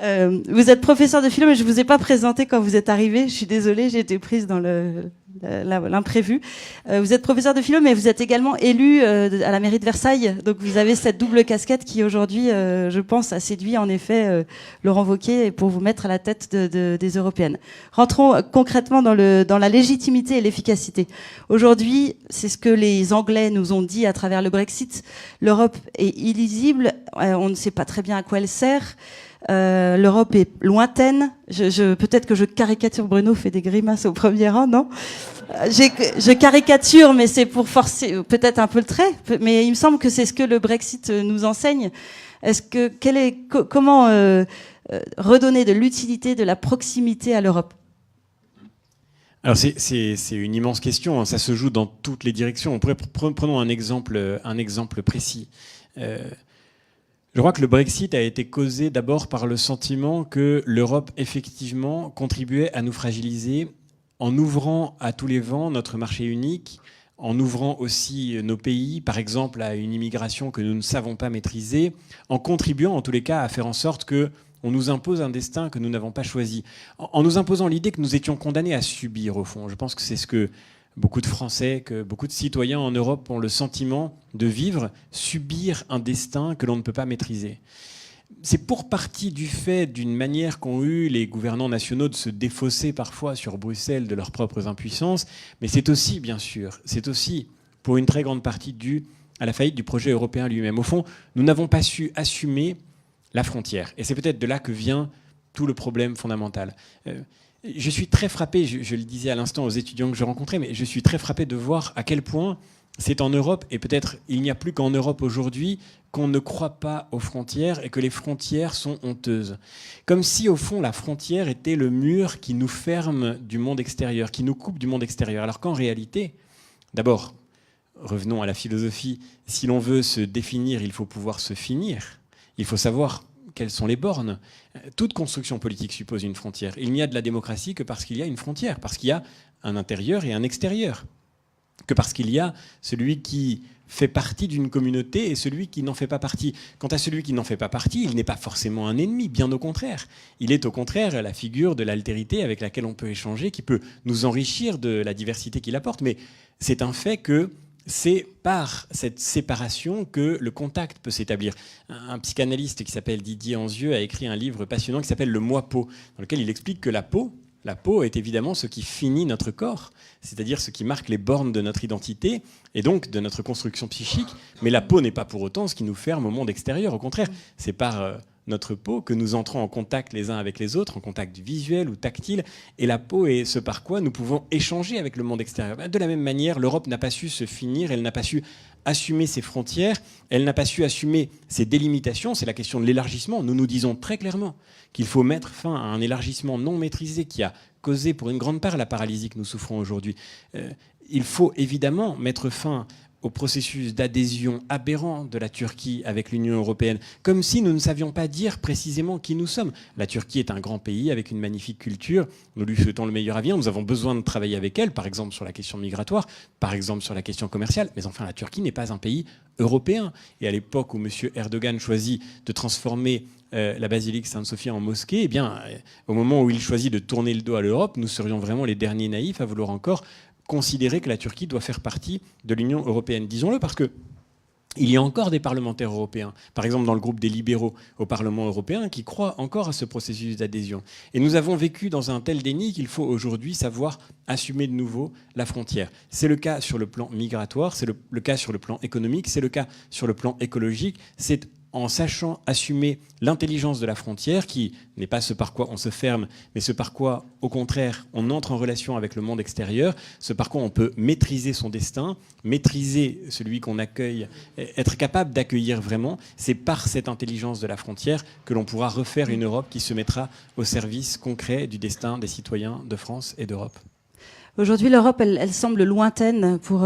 Vous êtes professeur de philo, mais je vous ai pas présenté quand vous êtes arrivé. Je suis désolée, j'ai été prise dans l'imprévu. Vous êtes professeur de philo, mais vous êtes également élu à la mairie de Versailles. Donc vous avez cette double casquette qui aujourd'hui, je pense, a séduit en effet Laurent Wauquiez pour vous mettre à la tête des Européennes. Rentrons concrètement dans la légitimité et l'efficacité. Aujourd'hui, c'est ce que les Anglais nous ont dit à travers le Brexit. L'Europe est illisible, on ne sait pas très bien à quoi elle sert. L'Europe est lointaine. Peut-être que je caricature. Bruno fait des grimaces au premier rang, non? Je caricature, mais c'est pour forcer peut-être un peu le trait. Mais il me semble que c'est ce que le Brexit nous enseigne. Comment redonner de l'utilité, de la proximité à l'Europe? Alors c'est une immense question. Ça se joue dans toutes les directions. Prenons un exemple précis. Je crois que le Brexit a été causé d'abord par le sentiment que l'Europe, effectivement, contribuait à nous fragiliser en ouvrant à tous les vents notre marché unique, en ouvrant aussi nos pays, par exemple, à une immigration que nous ne savons pas maîtriser, en contribuant, en tous les cas, à faire en sorte qu'on nous impose un destin que nous n'avons pas choisi, en nous imposant l'idée que nous étions condamnés à subir, au fond. Je pense que c'est ce que beaucoup de Français, que beaucoup de citoyens en Europe ont le sentiment de vivre, subir un destin que l'on ne peut pas maîtriser. C'est pour partie du fait d'une manière qu'ont eu les gouvernants nationaux de se défausser parfois sur Bruxelles de leurs propres impuissances, mais c'est aussi, bien sûr, c'est aussi pour une très grande partie dû à la faillite du projet européen lui-même. Au fond, nous n'avons pas su assumer la frontière. Et c'est peut-être de là que vient tout le problème fondamental. Je suis très frappé, je le disais à l'instant aux étudiants que je rencontrais, mais je suis très frappé de voir à quel point c'est en Europe, et peut-être il n'y a plus qu'en Europe aujourd'hui, qu'on ne croit pas aux frontières et que les frontières sont honteuses. Comme si, au fond, la frontière était le mur qui nous ferme du monde extérieur, qui nous coupe du monde extérieur. Alors qu'en réalité, d'abord, revenons à la philosophie, si l'on veut se définir, il faut pouvoir se finir. Il faut savoir quelles sont les bornes. Toute construction politique suppose une frontière. Il n'y a de la démocratie que parce qu'il y a une frontière, parce qu'il y a un intérieur et un extérieur. Que parce qu'il y a celui qui fait partie d'une communauté et celui qui n'en fait pas partie. Quant à celui qui n'en fait pas partie, il n'est pas forcément un ennemi, bien au contraire. Il est au contraire la figure de l'altérité avec laquelle on peut échanger, qui peut nous enrichir de la diversité qu'il apporte. Mais c'est un fait que c'est par cette séparation que le contact peut s'établir. Un psychanalyste qui s'appelle Didier Anzieux a écrit un livre passionnant qui s'appelle Le moi-peau, dans lequel il explique que la peau est évidemment ce qui finit notre corps, c'est-à-dire ce qui marque les bornes de notre identité et donc de notre construction psychique. Mais la peau n'est pas pour autant ce qui nous ferme au monde extérieur. Au contraire, c'est par notre peau que nous entrons en contact les uns avec les autres, en contact visuel ou tactile. Et la peau est ce par quoi nous pouvons échanger avec le monde extérieur. De la même manière, l'Europe n'a pas su se finir, elle n'a pas su assumer ses frontières, elle n'a pas su assumer ses délimitations. C'est la question de l'élargissement. Nous nous disons très clairement qu'il faut mettre fin à un élargissement non maîtrisé qui a causé pour une grande part la paralysie que nous souffrons aujourd'hui. Il faut évidemment mettre fin au processus d'adhésion aberrant de la Turquie avec l'Union européenne, comme si nous ne savions pas dire précisément qui nous sommes. La Turquie est un grand pays avec une magnifique culture, nous lui souhaitons le meilleur avenir, nous avons besoin de travailler avec elle, par exemple sur la question migratoire, par exemple sur la question commerciale, mais enfin la Turquie n'est pas un pays européen. Et à l'époque où M. Erdogan choisit de transformer la basilique Sainte-Sophie en mosquée, eh bien, au moment où il choisit de tourner le dos à l'Europe, nous serions vraiment les derniers naïfs à vouloir encore considérer que la Turquie doit faire partie de l'Union européenne. Disons-le parce que il y a encore des parlementaires européens, par exemple dans le groupe des libéraux au Parlement européen, qui croient encore à ce processus d'adhésion. Et nous avons vécu dans un tel déni qu'il faut aujourd'hui savoir assumer de nouveau la frontière. C'est le cas sur le plan migratoire, c'est le cas sur le plan économique, c'est le cas sur le plan écologique. C'est en sachant assumer l'intelligence de la frontière, qui n'est pas ce par quoi on se ferme, mais ce par quoi, au contraire, on entre en relation avec le monde extérieur, ce par quoi on peut maîtriser son destin, maîtriser celui qu'on accueille, être capable d'accueillir vraiment. C'est par cette intelligence de la frontière que l'on pourra refaire une Europe qui se mettra au service concret du destin des citoyens de France et d'Europe. Aujourd'hui, l'Europe, elle semble lointaine pour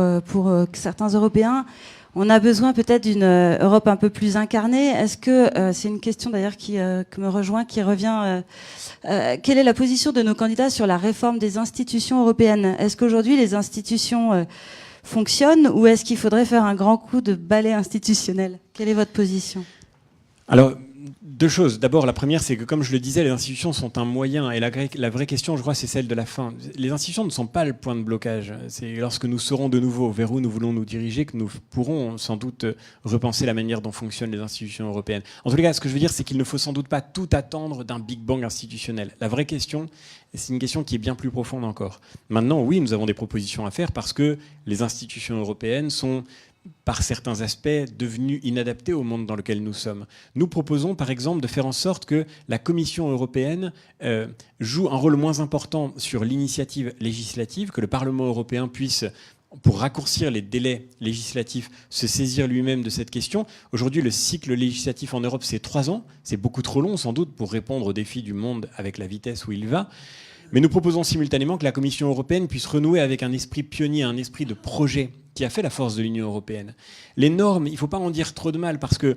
certains Européens. On a besoin peut-être d'une Europe un peu plus incarnée. Est-ce que c'est une question d'ailleurs qui me rejoint, qui revient. Quelle est la position de nos candidats sur la réforme des institutions européennes? Est-ce qu'aujourd'hui les institutions fonctionnent ou est-ce qu'il faudrait faire un grand coup de balai institutionnel? Quelle est votre position? Alors, deux choses. D'abord, la première, c'est que, comme je le disais, les institutions sont un moyen. Et la vraie question, je crois, c'est celle de la fin. Les institutions ne sont pas le point de blocage. C'est lorsque nous saurons de nouveau vers où nous voulons nous diriger que nous pourrons sans doute repenser la manière dont fonctionnent les institutions européennes. En tous les cas, ce que je veux dire, c'est qu'il ne faut sans doute pas tout attendre d'un Big Bang institutionnel. La vraie question, c'est une question qui est bien plus profonde encore. Maintenant, oui, nous avons des propositions à faire parce que les institutions européennes sont, par certains aspects, devenus inadaptés au monde dans lequel nous sommes. Nous proposons, par exemple, de faire en sorte que la Commission européenne joue un rôle moins important sur l'initiative législative, que le Parlement européen puisse, pour raccourcir les délais législatifs, se saisir lui-même de cette question. Aujourd'hui, le cycle législatif en Europe, c'est 3 ans. C'est beaucoup trop long, sans doute, pour répondre aux défis du monde avec la vitesse où il va. Mais nous proposons simultanément que la Commission européenne puisse renouer avec un esprit pionnier, un esprit de projet qui a fait la force de l'Union européenne. Les normes, il ne faut pas en dire trop de mal parce que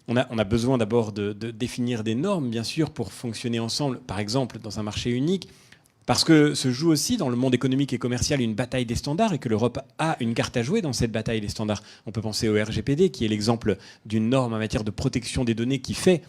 on a besoin d'abord de définir des normes, bien sûr, pour fonctionner ensemble, par exemple, dans un marché unique, parce que se joue aussi dans le monde économique et commercial une bataille des standards et que l'Europe a une carte à jouer dans cette bataille des standards. On peut penser au RGPD, qui est l'exemple d'une norme en matière de protection des données qui fait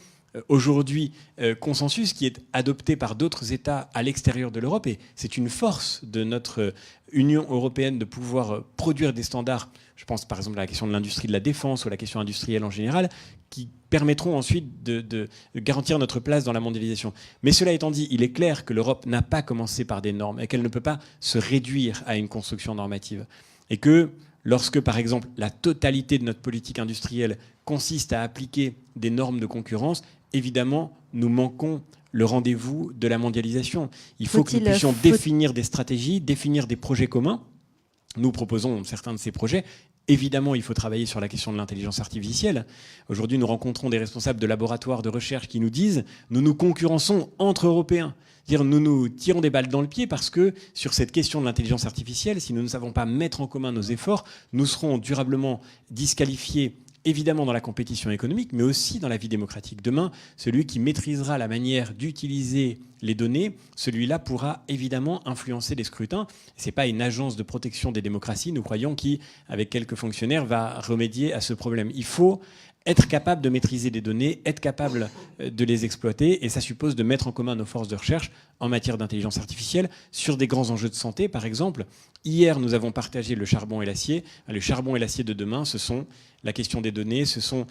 aujourd'hui consensus, qui est adopté par d'autres États à l'extérieur de l'Europe. Et c'est une force de notre Union européenne de pouvoir produire des standards, je pense par exemple à la question de l'industrie de la défense ou à la question industrielle en général, qui permettront ensuite de garantir notre place dans la mondialisation. Mais cela étant dit, il est clair que l'Europe n'a pas commencé par des normes et qu'elle ne peut pas se réduire à une construction normative. Et que lorsque, par exemple, la totalité de notre politique industrielle consiste à appliquer des normes de concurrence, évidemment, nous manquons le rendez-vous de la mondialisation. Il faut que nous puissions définir des stratégies, définir des projets communs. Nous proposons certains de ces projets. Évidemment, il faut travailler sur la question de l'intelligence artificielle. Aujourd'hui, nous rencontrons des responsables de laboratoires de recherche qui nous disent « nous nous concurrençons entre Européens ». C'est-à-dire nous nous tirons des balles dans le pied parce que sur cette question de l'intelligence artificielle, si nous ne savons pas mettre en commun nos efforts, nous serons durablement disqualifiés, évidemment dans la compétition économique, mais aussi dans la vie démocratique. Demain, celui qui maîtrisera la manière d'utiliser les données, celui-là pourra évidemment influencer les scrutins. Ce n'est pas une agence de protection des démocraties, nous croyons, qui, avec quelques fonctionnaires, va remédier à ce problème. Il faut être capable de maîtriser des données, être capable de les exploiter, et ça suppose de mettre en commun nos forces de recherche en matière d'intelligence artificielle sur des grands enjeux de santé, par exemple. Hier, nous avons partagé le charbon et l'acier. Le charbon et l'acier de demain, ce sont la question des données, ce sont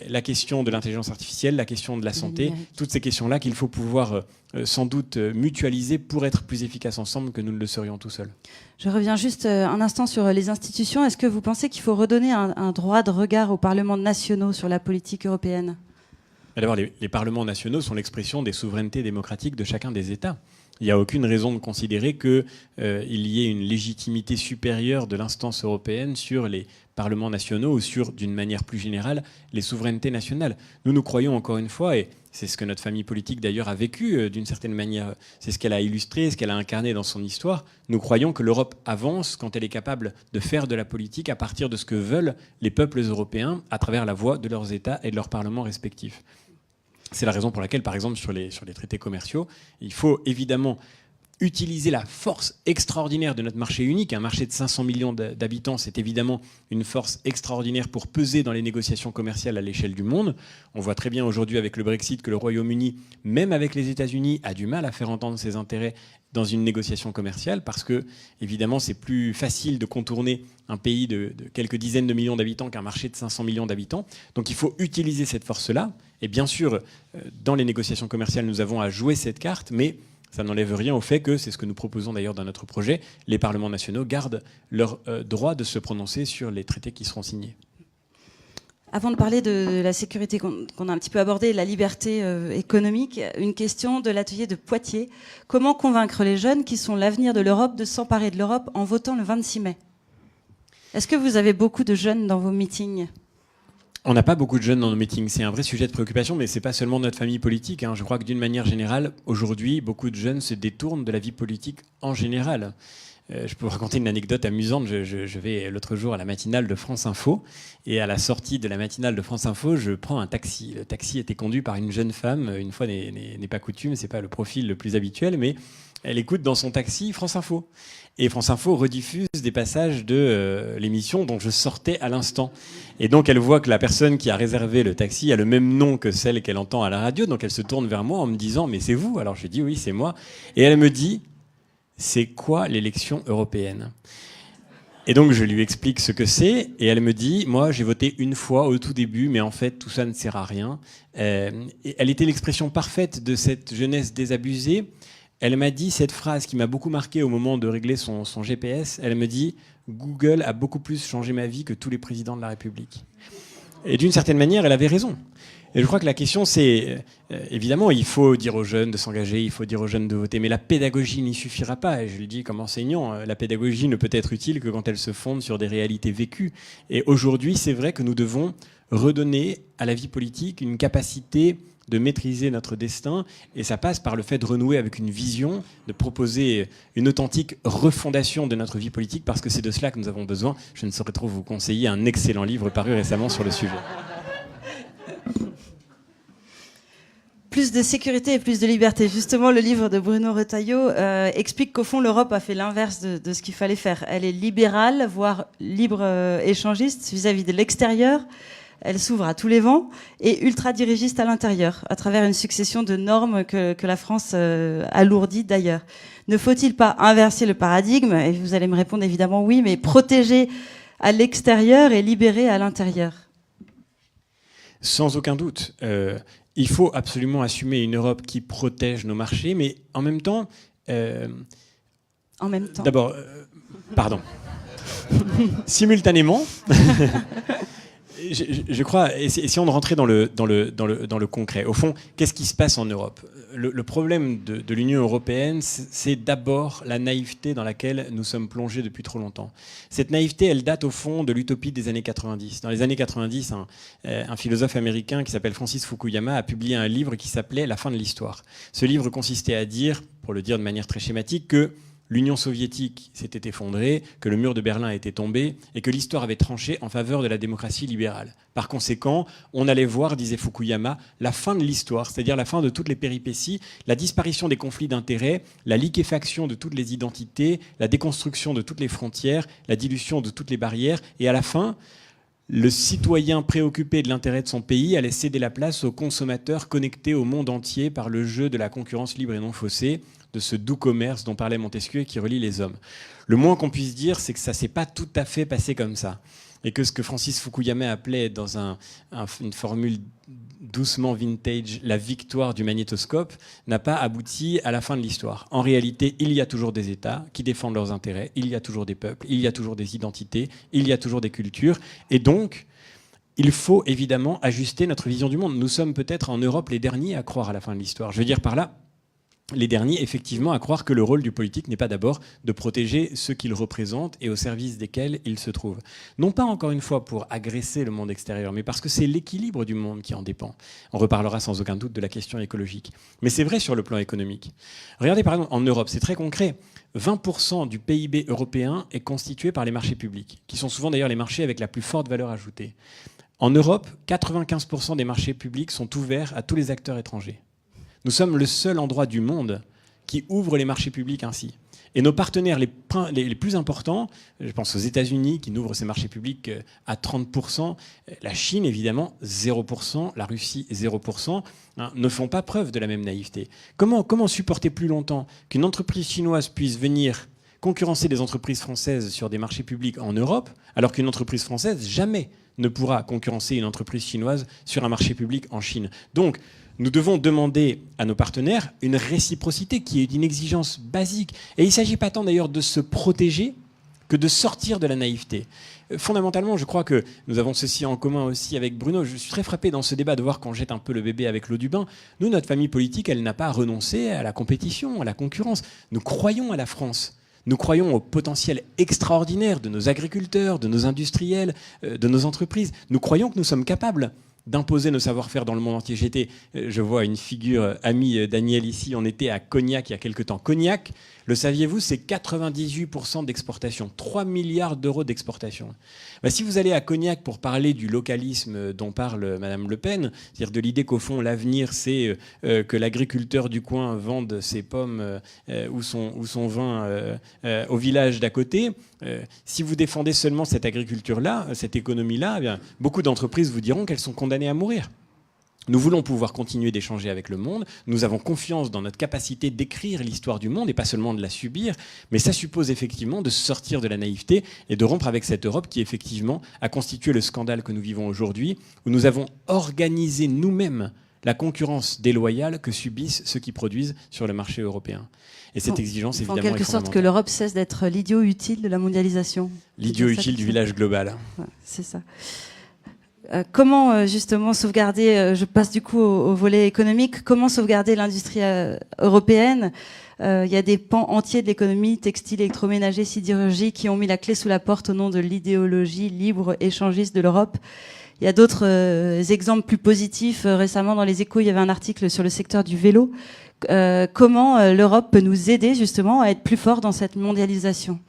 la question de l'intelligence artificielle, la question de la santé, toutes ces questions-là qu'il faut pouvoir sans doute mutualiser pour être plus efficaces ensemble que nous ne le serions tout seuls. Je reviens juste un instant sur les institutions. Est-ce que vous pensez qu'il faut redonner un droit de regard aux parlements nationaux sur la politique européenne ? D'abord, les parlements nationaux sont l'expression des souverainetés démocratiques de chacun des États. Il n'y a aucune raison de considérer qu'il y ait une légitimité supérieure de l'instance européenne sur les parlements nationaux ou sur, d'une manière plus générale, les souverainetés nationales. Nous croyons encore une fois, et c'est ce que notre famille politique d'ailleurs a vécu d'une certaine manière, c'est ce qu'elle a illustré, ce qu'elle a incarné dans son histoire, nous croyons que l'Europe avance quand elle est capable de faire de la politique à partir de ce que veulent les peuples européens à travers la voix de leurs États et de leurs parlements respectifs. C'est la raison pour laquelle, par exemple, sur les traités commerciaux, il faut évidemment utiliser la force extraordinaire de notre marché unique. Un marché de 500 millions d'habitants, c'est évidemment une force extraordinaire pour peser dans les négociations commerciales à l'échelle du monde. On voit très bien aujourd'hui avec le Brexit que le Royaume-Uni, même avec les États-Unis, a du mal à faire entendre ses intérêts dans une négociation commerciale parce que, évidemment, c'est plus facile de contourner un pays de quelques dizaines de millions d'habitants qu'un marché de 500 millions d'habitants. Donc il faut utiliser cette force-là. Et bien sûr, dans les négociations commerciales, nous avons à jouer cette carte, mais ça n'enlève rien au fait que, c'est ce que nous proposons d'ailleurs dans notre projet, les parlements nationaux gardent leur droit de se prononcer sur les traités qui seront signés. Avant de parler de la sécurité qu'on a un petit peu abordée, la liberté économique, une question de l'atelier de Poitiers. Comment convaincre les jeunes qui sont l'avenir de l'Europe de s'emparer de l'Europe en votant le 26 mai ? Est-ce que vous avez beaucoup de jeunes dans vos meetings ? On n'a pas beaucoup de jeunes dans nos meetings. C'est un vrai sujet de préoccupation, mais ce n'est pas seulement notre famille politique. Je crois que d'une manière générale, aujourd'hui, beaucoup de jeunes se détournent de la vie politique en général. Je peux vous raconter une anecdote amusante. Je vais l'autre jour à la matinale de France Info. Et à la sortie de la matinale de France Info, je prends un taxi. Le taxi était conduit par une jeune femme. Une fois n'est pas coutume, c'est pas le profil le plus habituel, mais elle écoute dans son taxi France Info. Et France Info rediffuse des passages de l'émission dont je sortais à l'instant. Et donc elle voit que la personne qui a réservé le taxi a le même nom que celle qu'elle entend à la radio. Donc elle se tourne vers moi en me disant « Mais c'est vous ?» Alors je dis « Oui, c'est moi. » Et elle me dit « C'est quoi l'élection européenne ?» Et donc je lui explique ce que c'est. Et elle me dit « Moi, j'ai voté une fois au tout début, mais en fait, tout ça ne sert à rien. » Et elle était l'expression parfaite de cette jeunesse désabusée. Elle m'a dit cette phrase qui m'a beaucoup marqué au moment de régler son GPS. Elle me dit « Google a beaucoup plus changé ma vie que tous les présidents de la République ». Et d'une certaine manière, elle avait raison. Et je crois que la question, c'est, évidemment, il faut dire aux jeunes de s'engager, il faut dire aux jeunes de voter, mais la pédagogie n'y suffira pas. Et je le dis comme enseignant, la pédagogie ne peut être utile que quand elle se fonde sur des réalités vécues. Et aujourd'hui, c'est vrai que nous devons redonner à la vie politique une capacité de maîtriser notre destin, et ça passe par le fait de renouer avec une vision, de proposer une authentique refondation de notre vie politique, parce que c'est de cela que nous avons besoin. Je ne saurais trop vous conseiller un excellent livre paru récemment sur le sujet. Plus de sécurité et plus de liberté. Justement, le livre de Bruno Retailleau explique qu'au fond, l'Europe a fait l'inverse de ce qu'il fallait faire. Elle est libérale, voire libre-échangiste vis-à-vis de l'extérieur. Elle s'ouvre à tous les vents et ultra-dirigiste à l'intérieur, à travers une succession de normes que la France alourdit d'ailleurs. Ne faut-il pas inverser le paradigme ? Et vous allez me répondre évidemment oui, mais protéger à l'extérieur et libérer à l'intérieur. Sans aucun doute. Il faut absolument assumer une Europe qui protège nos marchés, mais en même temps... En même temps. D'abord, pardon. Simultanément... je crois, et si on rentrait dans le concret, au fond, qu'est-ce qui se passe en Europe ? Le problème de l'Union européenne, c'est d'abord la naïveté dans laquelle nous sommes plongés depuis trop longtemps. Cette naïveté, elle date au fond de l'utopie des années 90. Dans les années 90, un philosophe américain qui s'appelle Francis Fukuyama a publié un livre qui s'appelait « La fin de l'histoire ». Ce livre consistait à dire, pour le dire de manière très schématique, que l'Union soviétique s'était effondrée, que le mur de Berlin était tombé et que l'histoire avait tranché en faveur de la démocratie libérale. Par conséquent, on allait voir, disait Fukuyama, la fin de l'histoire, c'est-à-dire la fin de toutes les péripéties, la disparition des conflits d'intérêts, la liquéfaction de toutes les identités, la déconstruction de toutes les frontières, la dilution de toutes les barrières, et à la fin, le citoyen préoccupé de l'intérêt de son pays allait céder la place aux consommateurs connectés au monde entier par le jeu de la concurrence libre et non faussée, de ce doux commerce dont parlait Montesquieu et qui relie les hommes. Le moins qu'on puisse dire, c'est que ça ne s'est pas tout à fait passé comme ça. Et que ce que Francis Fukuyama appelait dans une formule doucement vintage, la victoire du magnétoscope, n'a pas abouti à la fin de l'histoire. En réalité, il y a toujours des États qui défendent leurs intérêts, il y a toujours des peuples, il y a toujours des identités, il y a toujours des cultures. Et donc, il faut évidemment ajuster notre vision du monde. Nous sommes peut-être en Europe les derniers à croire à la fin de l'histoire. Je veux dire par là, les derniers, effectivement, à croire que le rôle du politique n'est pas d'abord de protéger ceux qu'il représente et au service desquels il se trouve. Non pas, encore une fois, pour agresser le monde extérieur, mais parce que c'est l'équilibre du monde qui en dépend. On reparlera sans aucun doute de la question écologique. Mais c'est vrai sur le plan économique. Regardez, par exemple, en Europe, c'est très concret. 20% du PIB européen est constitué par les marchés publics, qui sont souvent d'ailleurs les marchés avec la plus forte valeur ajoutée. En Europe, 95% des marchés publics sont ouverts à tous les acteurs étrangers. Nous sommes le seul endroit du monde qui ouvre les marchés publics ainsi. Et nos partenaires les plus importants, je pense aux États-Unis qui n'ouvrent ces marchés publics à 30%, la Chine évidemment 0%, la Russie 0%, ne font pas preuve de la même naïveté. Comment supporter plus longtemps qu'une entreprise chinoise puisse venir concurrencer des entreprises françaises sur des marchés publics en Europe, alors qu'une entreprise française jamais ne pourra concurrencer une entreprise chinoise sur un marché public en Chine. Donc, nous devons demander à nos partenaires une réciprocité qui est une exigence basique. Et il ne s'agit pas tant d'ailleurs de se protéger que de sortir de la naïveté. Fondamentalement, je crois que nous avons ceci en commun aussi avec Bruno. Je suis très frappé dans ce débat de voir qu'on jette un peu le bébé avec l'eau du bain. Nous, notre famille politique, elle n'a pas renoncé à la compétition, à la concurrence. Nous croyons à la France. Nous croyons au potentiel extraordinaire de nos agriculteurs, de nos industriels, de nos entreprises. Nous croyons que nous sommes capables d'imposer nos savoir-faire dans le monde entier. Je vois une figure amie Daniel ici, on était à Cognac il y a quelque temps. Cognac, le saviez-vous, c'est 98% d'exportation, 3 milliards d'euros d'exportation. Si vous allez à Cognac pour parler du localisme dont parle Madame Le Pen, c'est-à-dire de l'idée qu'au fond l'avenir c'est que l'agriculteur du coin vende ses pommes ou son vin au village d'à côté, si vous défendez seulement cette agriculture-là, cette économie-là, eh bien, beaucoup d'entreprises vous diront qu'elles sont condamnées à mourir. Nous voulons pouvoir continuer d'échanger avec le monde. Nous avons confiance dans notre capacité d'écrire l'histoire du monde et pas seulement de la subir. Mais ça suppose effectivement de sortir de la naïveté et de rompre avec cette Europe qui effectivement a constitué le scandale que nous vivons aujourd'hui, où nous avons organisé nous-mêmes la concurrence déloyale que subissent ceux qui produisent sur le marché européen. Et cette exigence, évidemment, est fondamentale. En quelque sorte que l'Europe cesse d'être l'idiot utile de la mondialisation. L'idiot utile du village global. Ouais, c'est ça. Comment justement sauvegarder, je passe du coup au volet économique, comment sauvegarder l'industrie européenne? Il y a des pans entiers de l'économie, textile, électroménager, sidérurgie, qui ont mis la clé sous la porte au nom de l'idéologie libre échangiste de l'Europe. Il y a d'autres exemples plus positifs. Récemment, dans les Échos, il y avait un article sur le secteur du vélo. Comment l'Europe peut nous aider justement à être plus fort dans cette mondialisation ?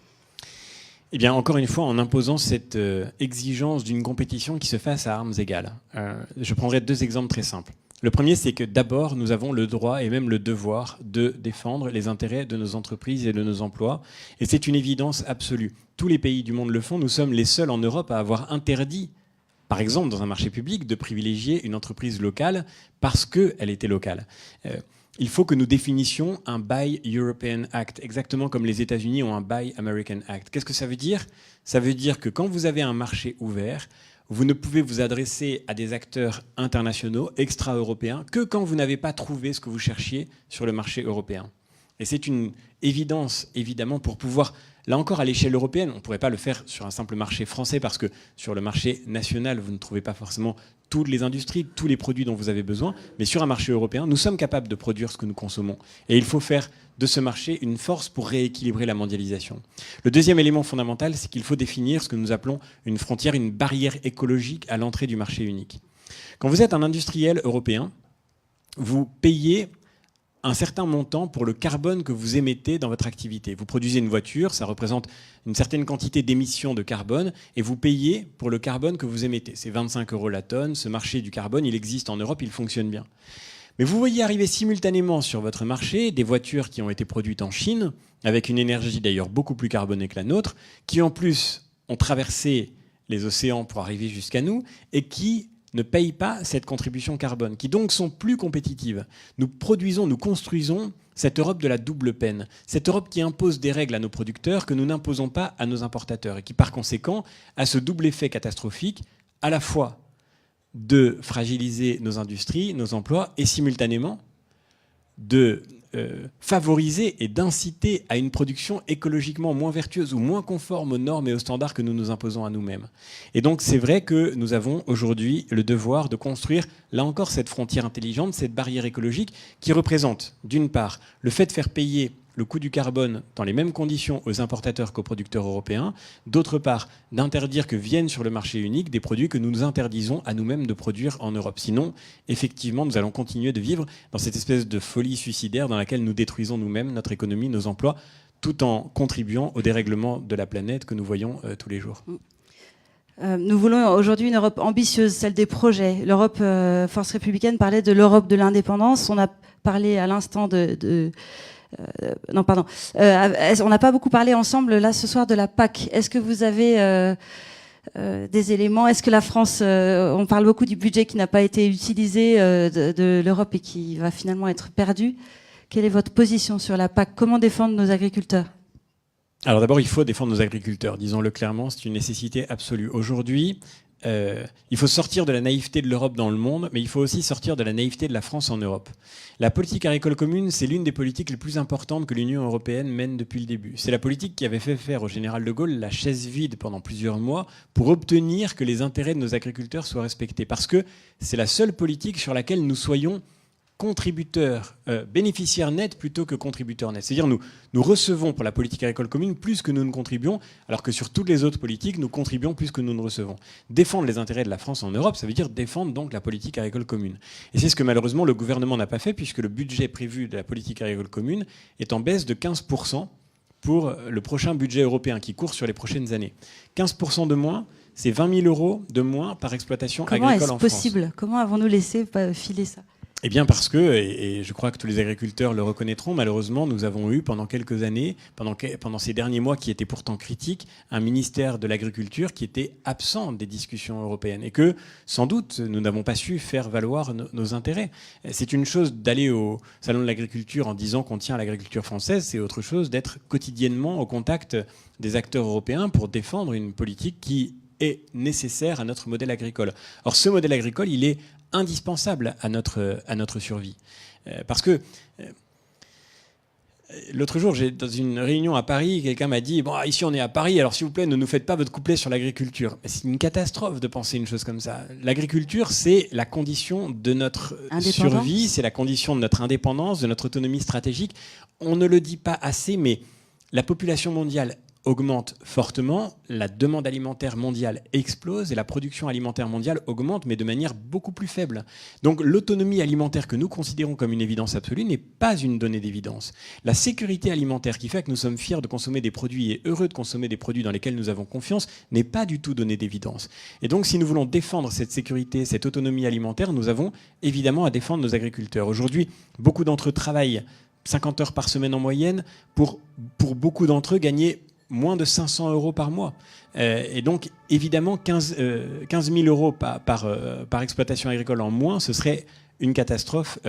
Eh bien, encore une fois, en imposant cette exigence d'une compétition qui se fasse à armes égales. Je prendrai 2 exemples très simples. Le premier, c'est que d'abord, nous avons le droit et même le devoir de défendre les intérêts de nos entreprises et de nos emplois. Et c'est une évidence absolue. Tous les pays du monde le font. Nous sommes les seuls en Europe à avoir interdit, par exemple, dans un marché public, de privilégier une entreprise locale parce qu'elle était locale. Il faut que nous définissions un Buy European Act, exactement comme les États-Unis ont un Buy American Act. Qu'est-ce que ça veut dire ? Ça veut dire que quand vous avez un marché ouvert, vous ne pouvez vous adresser à des acteurs internationaux, extra-européens, que quand vous n'avez pas trouvé ce que vous cherchiez sur le marché européen. Et c'est une évidence, évidemment, pour pouvoir, là encore, à l'échelle européenne, on ne pourrait pas le faire sur un simple marché français, parce que sur le marché national, vous ne trouvez pas forcément toutes les industries, tous les produits dont vous avez besoin, mais sur un marché européen, nous sommes capables de produire ce que nous consommons. Et il faut faire de ce marché une force pour rééquilibrer la mondialisation. Le deuxième élément fondamental, c'est qu'il faut définir ce que nous appelons une frontière, une barrière écologique à l'entrée du marché unique. Quand vous êtes un industriel européen, vous payez un certain montant pour le carbone que vous émettez dans votre activité. Vous produisez une voiture, ça représente une certaine quantité d'émissions de carbone, et vous payez pour le carbone que vous émettez. C'est 25 € la tonne. Ce marché du carbone, il existe en Europe, il fonctionne bien. Mais vous voyez arriver simultanément sur votre marché des voitures qui ont été produites en Chine, avec une énergie d'ailleurs beaucoup plus carbonée que la nôtre, qui en plus ont traversé les océans pour arriver jusqu'à nous, et qui ne payent pas cette contribution carbone, qui donc sont plus compétitives. Nous produisons, nous construisons cette Europe de la double peine, cette Europe qui impose des règles à nos producteurs que nous n'imposons pas à nos importateurs, et qui par conséquent a ce double effet catastrophique, à la fois de fragiliser nos industries, nos emplois, et simultanément de favoriser et d'inciter à une production écologiquement moins vertueuse ou moins conforme aux normes et aux standards que nous nous imposons à nous-mêmes. Et donc c'est vrai que nous avons aujourd'hui le devoir de construire, là encore, cette frontière intelligente, cette barrière écologique qui représente, d'une part, le fait de faire payer le coût du carbone dans les mêmes conditions aux importateurs qu'aux producteurs européens, d'autre part, d'interdire que viennent sur le marché unique des produits que nous nous interdisons à nous-mêmes de produire en Europe. Sinon, effectivement, nous allons continuer de vivre dans cette espèce de folie suicidaire dans laquelle nous détruisons nous-mêmes notre économie, nos emplois, tout en contribuant au dérèglement de la planète que nous voyons tous les jours. Nous voulons aujourd'hui une Europe ambitieuse, celle des projets. L'Europe Force républicaine parlait de l'Europe de l'indépendance. On a parlé à l'instant on n'a pas beaucoup parlé ensemble là ce soir de la PAC. Est-ce que vous avez des éléments? Est-ce que la France, on parle beaucoup du budget qui n'a pas été utilisé de l'Europe et qui va finalement être perdu. Quelle est votre position sur la PAC? Comment défendre nos agriculteurs? Alors d'abord, il faut défendre nos agriculteurs. Disons-le clairement, c'est une nécessité absolue. Aujourd'hui, il faut sortir de la naïveté de l'Europe dans le monde, mais il faut aussi sortir de la naïveté de la France en Europe. La politique agricole commune, c'est l'une des politiques les plus importantes que l'Union européenne mène depuis le début. C'est la politique qui avait fait faire au général de Gaulle la chaise vide pendant plusieurs mois pour obtenir que les intérêts de nos agriculteurs soient respectés. Parce que c'est la seule politique sur laquelle nous soyons contributeurs, bénéficiaires nets plutôt que contributeurs nets. C'est-à-dire nous recevons pour la politique agricole commune plus que nous ne contribuons, alors que sur toutes les autres politiques, nous contribuons plus que nous ne recevons. Défendre les intérêts de la France en Europe, ça veut dire défendre donc la politique agricole commune. Et c'est ce que malheureusement le gouvernement n'a pas fait, puisque le budget prévu de la politique agricole commune est en baisse de 15% pour le prochain budget européen qui court sur les prochaines années. 15% de moins, c'est 20 000 € de moins par exploitation agricole en France. Comment est-ce possible? Comment avons-nous laissé filer ça? Eh bien parce que, et je crois que tous les agriculteurs le reconnaîtront, malheureusement, nous avons eu pendant quelques années, pendant ces derniers mois qui étaient pourtant critiques, un ministère de l'Agriculture qui était absent des discussions européennes et que, sans doute, nous n'avons pas su faire valoir nos intérêts. C'est une chose d'aller au Salon de l'Agriculture en disant qu'on tient à l'agriculture française, c'est autre chose d'être quotidiennement au contact des acteurs européens pour défendre une politique qui est nécessaire à notre modèle agricole. Or, ce modèle agricole, il est indispensable à notre survie. Parce que l'autre jour, dans une réunion à Paris, quelqu'un m'a dit « Bon, ici on est à Paris, alors s'il vous plaît, ne nous faites pas votre couplet sur l'agriculture. » C'est une catastrophe de penser une chose comme ça. L'agriculture, c'est la condition de notre survie, c'est la condition de notre indépendance, de notre autonomie stratégique. On ne le dit pas assez, mais la population mondiale augmente fortement, la demande alimentaire mondiale explose et la production alimentaire mondiale augmente, mais de manière beaucoup plus faible. Donc l'autonomie alimentaire que nous considérons comme une évidence absolue n'est pas une donnée d'évidence. La sécurité alimentaire qui fait que nous sommes fiers de consommer des produits et heureux de consommer des produits dans lesquels nous avons confiance n'est pas du tout donnée d'évidence. Et donc si nous voulons défendre cette sécurité, cette autonomie alimentaire, nous avons évidemment à défendre nos agriculteurs. Aujourd'hui, beaucoup d'entre eux travaillent 50 heures par semaine en moyenne, pour beaucoup d'entre eux gagner moins de 500 € par mois. Et donc, évidemment, 15 000 € par exploitation agricole en moins, ce serait une catastrophe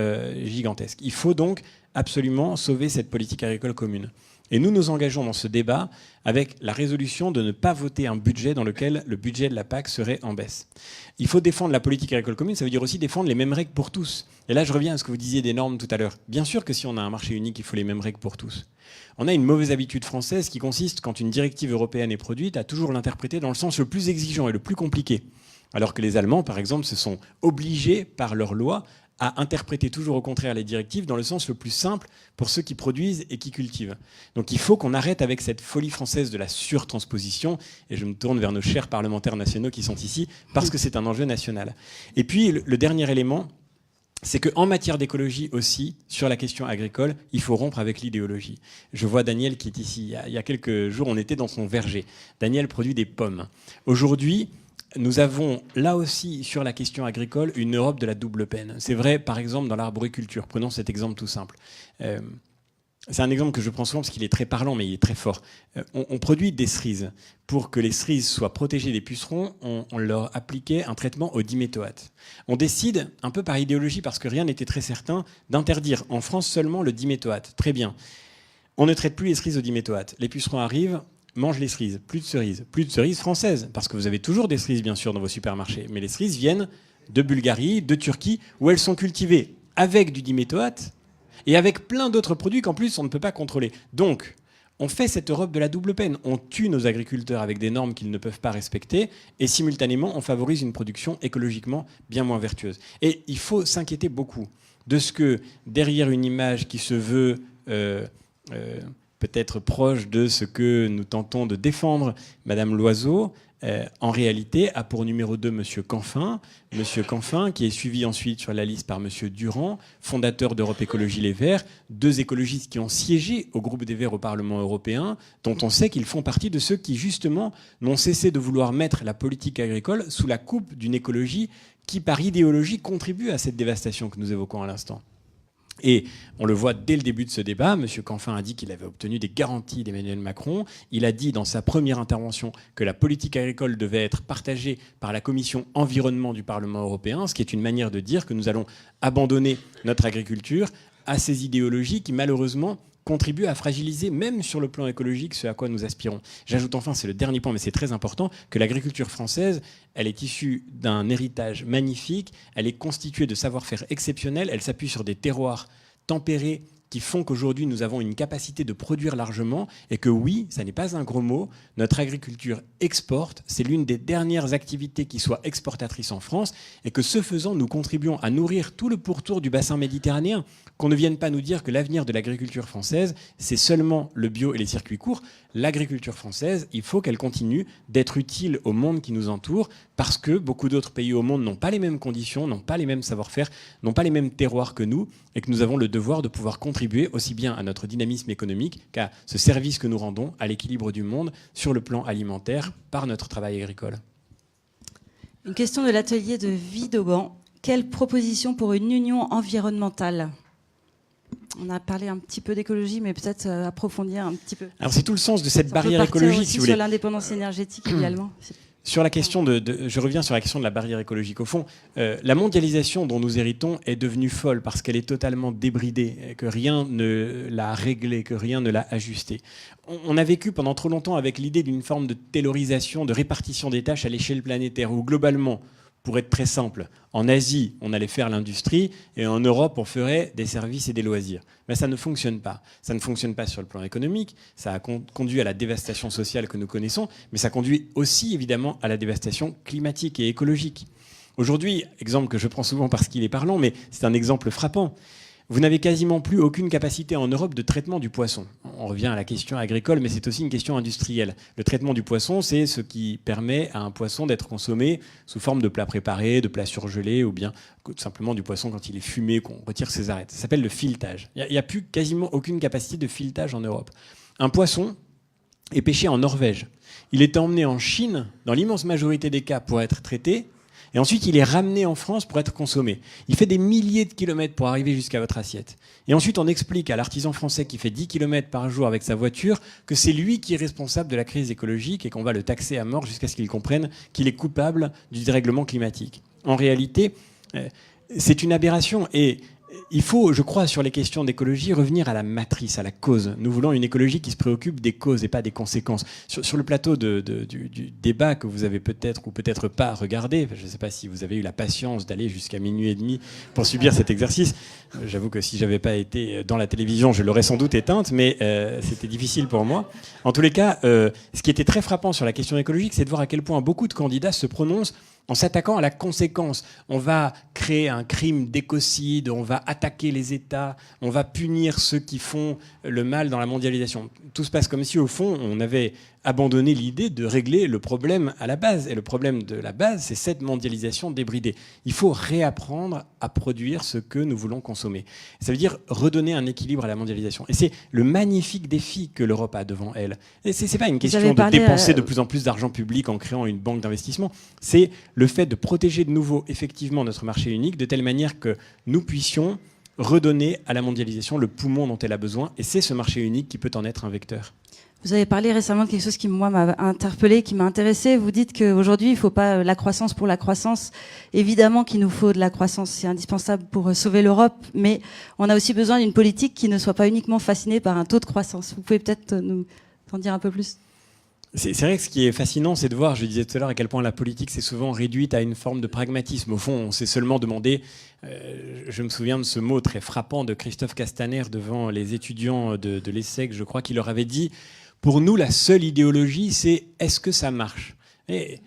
gigantesque. Il faut donc absolument sauver cette politique agricole commune. Et nous nous engageons dans ce débat avec la résolution de ne pas voter un budget dans lequel le budget de la PAC serait en baisse. Il faut défendre la politique agricole commune, ça veut dire aussi défendre les mêmes règles pour tous. Et là, je reviens à ce que vous disiez des normes tout à l'heure. Bien sûr que si on a un marché unique, il faut les mêmes règles pour tous. On a une mauvaise habitude française qui consiste, quand une directive européenne est produite, à toujours l'interpréter dans le sens le plus exigeant et le plus compliqué. Alors que les Allemands, par exemple, se sont obligés par leur loi à interpréter toujours au contraire les directives dans le sens le plus simple pour ceux qui produisent et qui cultivent. Donc il faut qu'on arrête avec cette folie française de la surtransposition, et je me tourne vers nos chers parlementaires nationaux qui sont ici, parce que c'est un enjeu national. Et puis le dernier élément, c'est qu'en matière d'écologie aussi, sur la question agricole, il faut rompre avec l'idéologie. Je vois Daniel qui est ici. Il y a quelques jours, on était dans son verger. Daniel produit des pommes. Aujourd'hui, nous avons là aussi sur la question agricole une Europe de la double peine. C'est vrai par exemple dans l'arboriculture. Prenons cet exemple tout simple. C'est un exemple que je prends souvent parce qu'il est très parlant mais il est très fort. On produit des cerises. Pour que les cerises soient protégées des pucerons, on leur appliquait un traitement au diméthoate. On décide, un peu par idéologie parce que rien n'était très certain, d'interdire en France seulement le diméthoate. Très bien. On ne traite plus les cerises au diméthoate. Les pucerons arrivent, mangent les cerises. Plus de cerises françaises. Parce que vous avez toujours des cerises, bien sûr, dans vos supermarchés. Mais les cerises viennent de Bulgarie, de Turquie, où elles sont cultivées avec du diméthoate et avec plein d'autres produits qu'en plus, on ne peut pas contrôler. Donc, on fait cette Europe de la double peine. On tue nos agriculteurs avec des normes qu'ils ne peuvent pas respecter et simultanément, on favorise une production écologiquement bien moins vertueuse. Et il faut s'inquiéter beaucoup de ce que, derrière une image qui se veut peut-être proche de ce que nous tentons de défendre, Madame Loiseau, en réalité, a pour numéro 2 M. Canfin, qui est suivi ensuite sur la liste par M. Durand, fondateur d'Europe Écologie Les Verts, 2 écologistes qui ont siégé au groupe des Verts au Parlement européen, dont on sait qu'ils font partie de ceux qui, justement, n'ont cessé de vouloir mettre la politique agricole sous la coupe d'une écologie qui, par idéologie, contribue à cette dévastation que nous évoquons à l'instant. Et on le voit dès le début de ce débat, M. Canfin a dit qu'il avait obtenu des garanties d'Emmanuel Macron. Il a dit dans sa première intervention que la politique agricole devait être partagée par la commission environnement du Parlement européen, ce qui est une manière de dire que nous allons abandonner notre agriculture à ces idéologies qui, malheureusement, contribuent à fragiliser, même sur le plan écologique, ce à quoi nous aspirons. J'ajoute enfin, c'est le dernier point, mais c'est très important, que l'agriculture française, elle est issue d'un héritage magnifique, elle est constituée de savoir-faire exceptionnels, elle s'appuie sur des terroirs tempérés qui font qu'aujourd'hui nous avons une capacité de produire largement et que oui, ça n'est pas un gros mot, notre agriculture exporte, c'est l'une des dernières activités qui soit exportatrice en France et que ce faisant nous contribuons à nourrir tout le pourtour du bassin méditerranéen, qu'on ne vienne pas nous dire que l'avenir de l'agriculture française c'est seulement le bio et les circuits courts. L'agriculture française, il faut qu'elle continue d'être utile au monde qui nous entoure parce que beaucoup d'autres pays au monde n'ont pas les mêmes conditions, n'ont pas les mêmes savoir-faire, n'ont pas les mêmes terroirs que nous et que nous avons le devoir de pouvoir contribuer aussi bien à notre dynamisme économique qu'à ce service que nous rendons à l'équilibre du monde sur le plan alimentaire par notre travail agricole. Une question de l'atelier de Vidauban. Quelle proposition pour une union environnementale ? On a parlé un petit peu d'écologie, mais peut-être approfondir un petit peu. Alors c'est tout le sens de cette barrière écologique, si vous voulez. Sur l'indépendance énergétique également. Sur la question je reviens sur la question de la barrière écologique. Au fond, la mondialisation dont nous héritons est devenue folle parce qu'elle est totalement débridée, et que rien ne l'a réglée, que rien ne l'a ajustée. On a vécu pendant trop longtemps avec l'idée d'une forme de taylorisation, de répartition des tâches à l'échelle planétaire, où globalement, pour être très simple, en Asie, on allait faire l'industrie et en Europe, on ferait des services et des loisirs. Mais ça ne fonctionne pas. Ça ne fonctionne pas sur le plan économique. Ça a conduit à la dévastation sociale que nous connaissons, mais ça conduit aussi évidemment à la dévastation climatique et écologique. Aujourd'hui, exemple que je prends souvent parce qu'il est parlant, mais c'est un exemple frappant. Vous n'avez quasiment plus aucune capacité en Europe de traitement du poisson. On revient à la question agricole, mais c'est aussi une question industrielle. Le traitement du poisson, c'est ce qui permet à un poisson d'être consommé sous forme de plats préparés, de plats surgelés, ou bien tout simplement du poisson quand il est fumé, qu'on retire ses arêtes. Ça s'appelle le filetage. Il n'y a plus quasiment aucune capacité de filetage en Europe. Un poisson est pêché en Norvège. Il est emmené en Chine, dans l'immense majorité des cas, pour être traité. Et ensuite, il est ramené en France pour être consommé. Il fait des milliers de kilomètres pour arriver jusqu'à votre assiette. Et ensuite, on explique à l'artisan français qui fait 10 kilomètres par jour avec sa voiture que c'est lui qui est responsable de la crise écologique et qu'on va le taxer à mort jusqu'à ce qu'il comprenne qu'il est coupable du dérèglement climatique. En réalité, c'est une aberration. Et Il faut, je crois, sur les questions d'écologie, revenir à la matrice, à la cause. Nous voulons une écologie qui se préoccupe des causes et pas des conséquences. Sur le plateau du débat que vous avez peut-être ou peut-être pas regardé, je ne sais pas si vous avez eu la patience d'aller jusqu'à minuit et demi pour subir cet exercice. J'avoue que si j'avais pas été dans la télévision, je l'aurais sans doute éteinte, mais c'était difficile pour moi. En tous les cas, ce qui était très frappant sur la question écologique, c'est de voir à quel point beaucoup de candidats se prononcent en s'attaquant à la conséquence. On va créer un crime d'écocide, on va attaquer les États, on va punir ceux qui font le mal dans la mondialisation. Tout se passe comme si, au fond, on avait abandonné l'idée de régler le problème à la base. Et le problème de la base, c'est cette mondialisation débridée. Il faut réapprendre à produire ce que nous voulons consommer. Ça veut dire redonner un équilibre à la mondialisation. Et c'est le magnifique défi que l'Europe a devant elle. Et c'est pas une question de dépenser de plus en plus d'argent public en créant une banque d'investissement. C'est le fait de protéger de nouveau, effectivement, notre marché unique de telle manière que nous puissions redonner à la mondialisation le poumon dont elle a besoin. Et c'est ce marché unique qui peut en être un vecteur. Vous avez parlé récemment de quelque chose qui, moi, m'a interpellé, qui m'a intéressé. Vous dites qu'aujourd'hui, il ne faut pas la croissance pour la croissance. Évidemment qu'il nous faut de la croissance, c'est indispensable pour sauver l'Europe, mais on a aussi besoin d'une politique qui ne soit pas uniquement fascinée par un taux de croissance. Vous pouvez peut-être nous en dire un peu plus ? C'est vrai que ce qui est fascinant, c'est de voir, je disais tout à l'heure, à quel point la politique s'est souvent réduite à une forme de pragmatisme. Au fond, on s'est seulement demandé, je me souviens de ce mot très frappant de Christophe Castaner devant les étudiants de l'ESSEC, je crois qu'il leur avait dit « Pour nous, la seule idéologie, c'est est-ce que ça marche ?» Et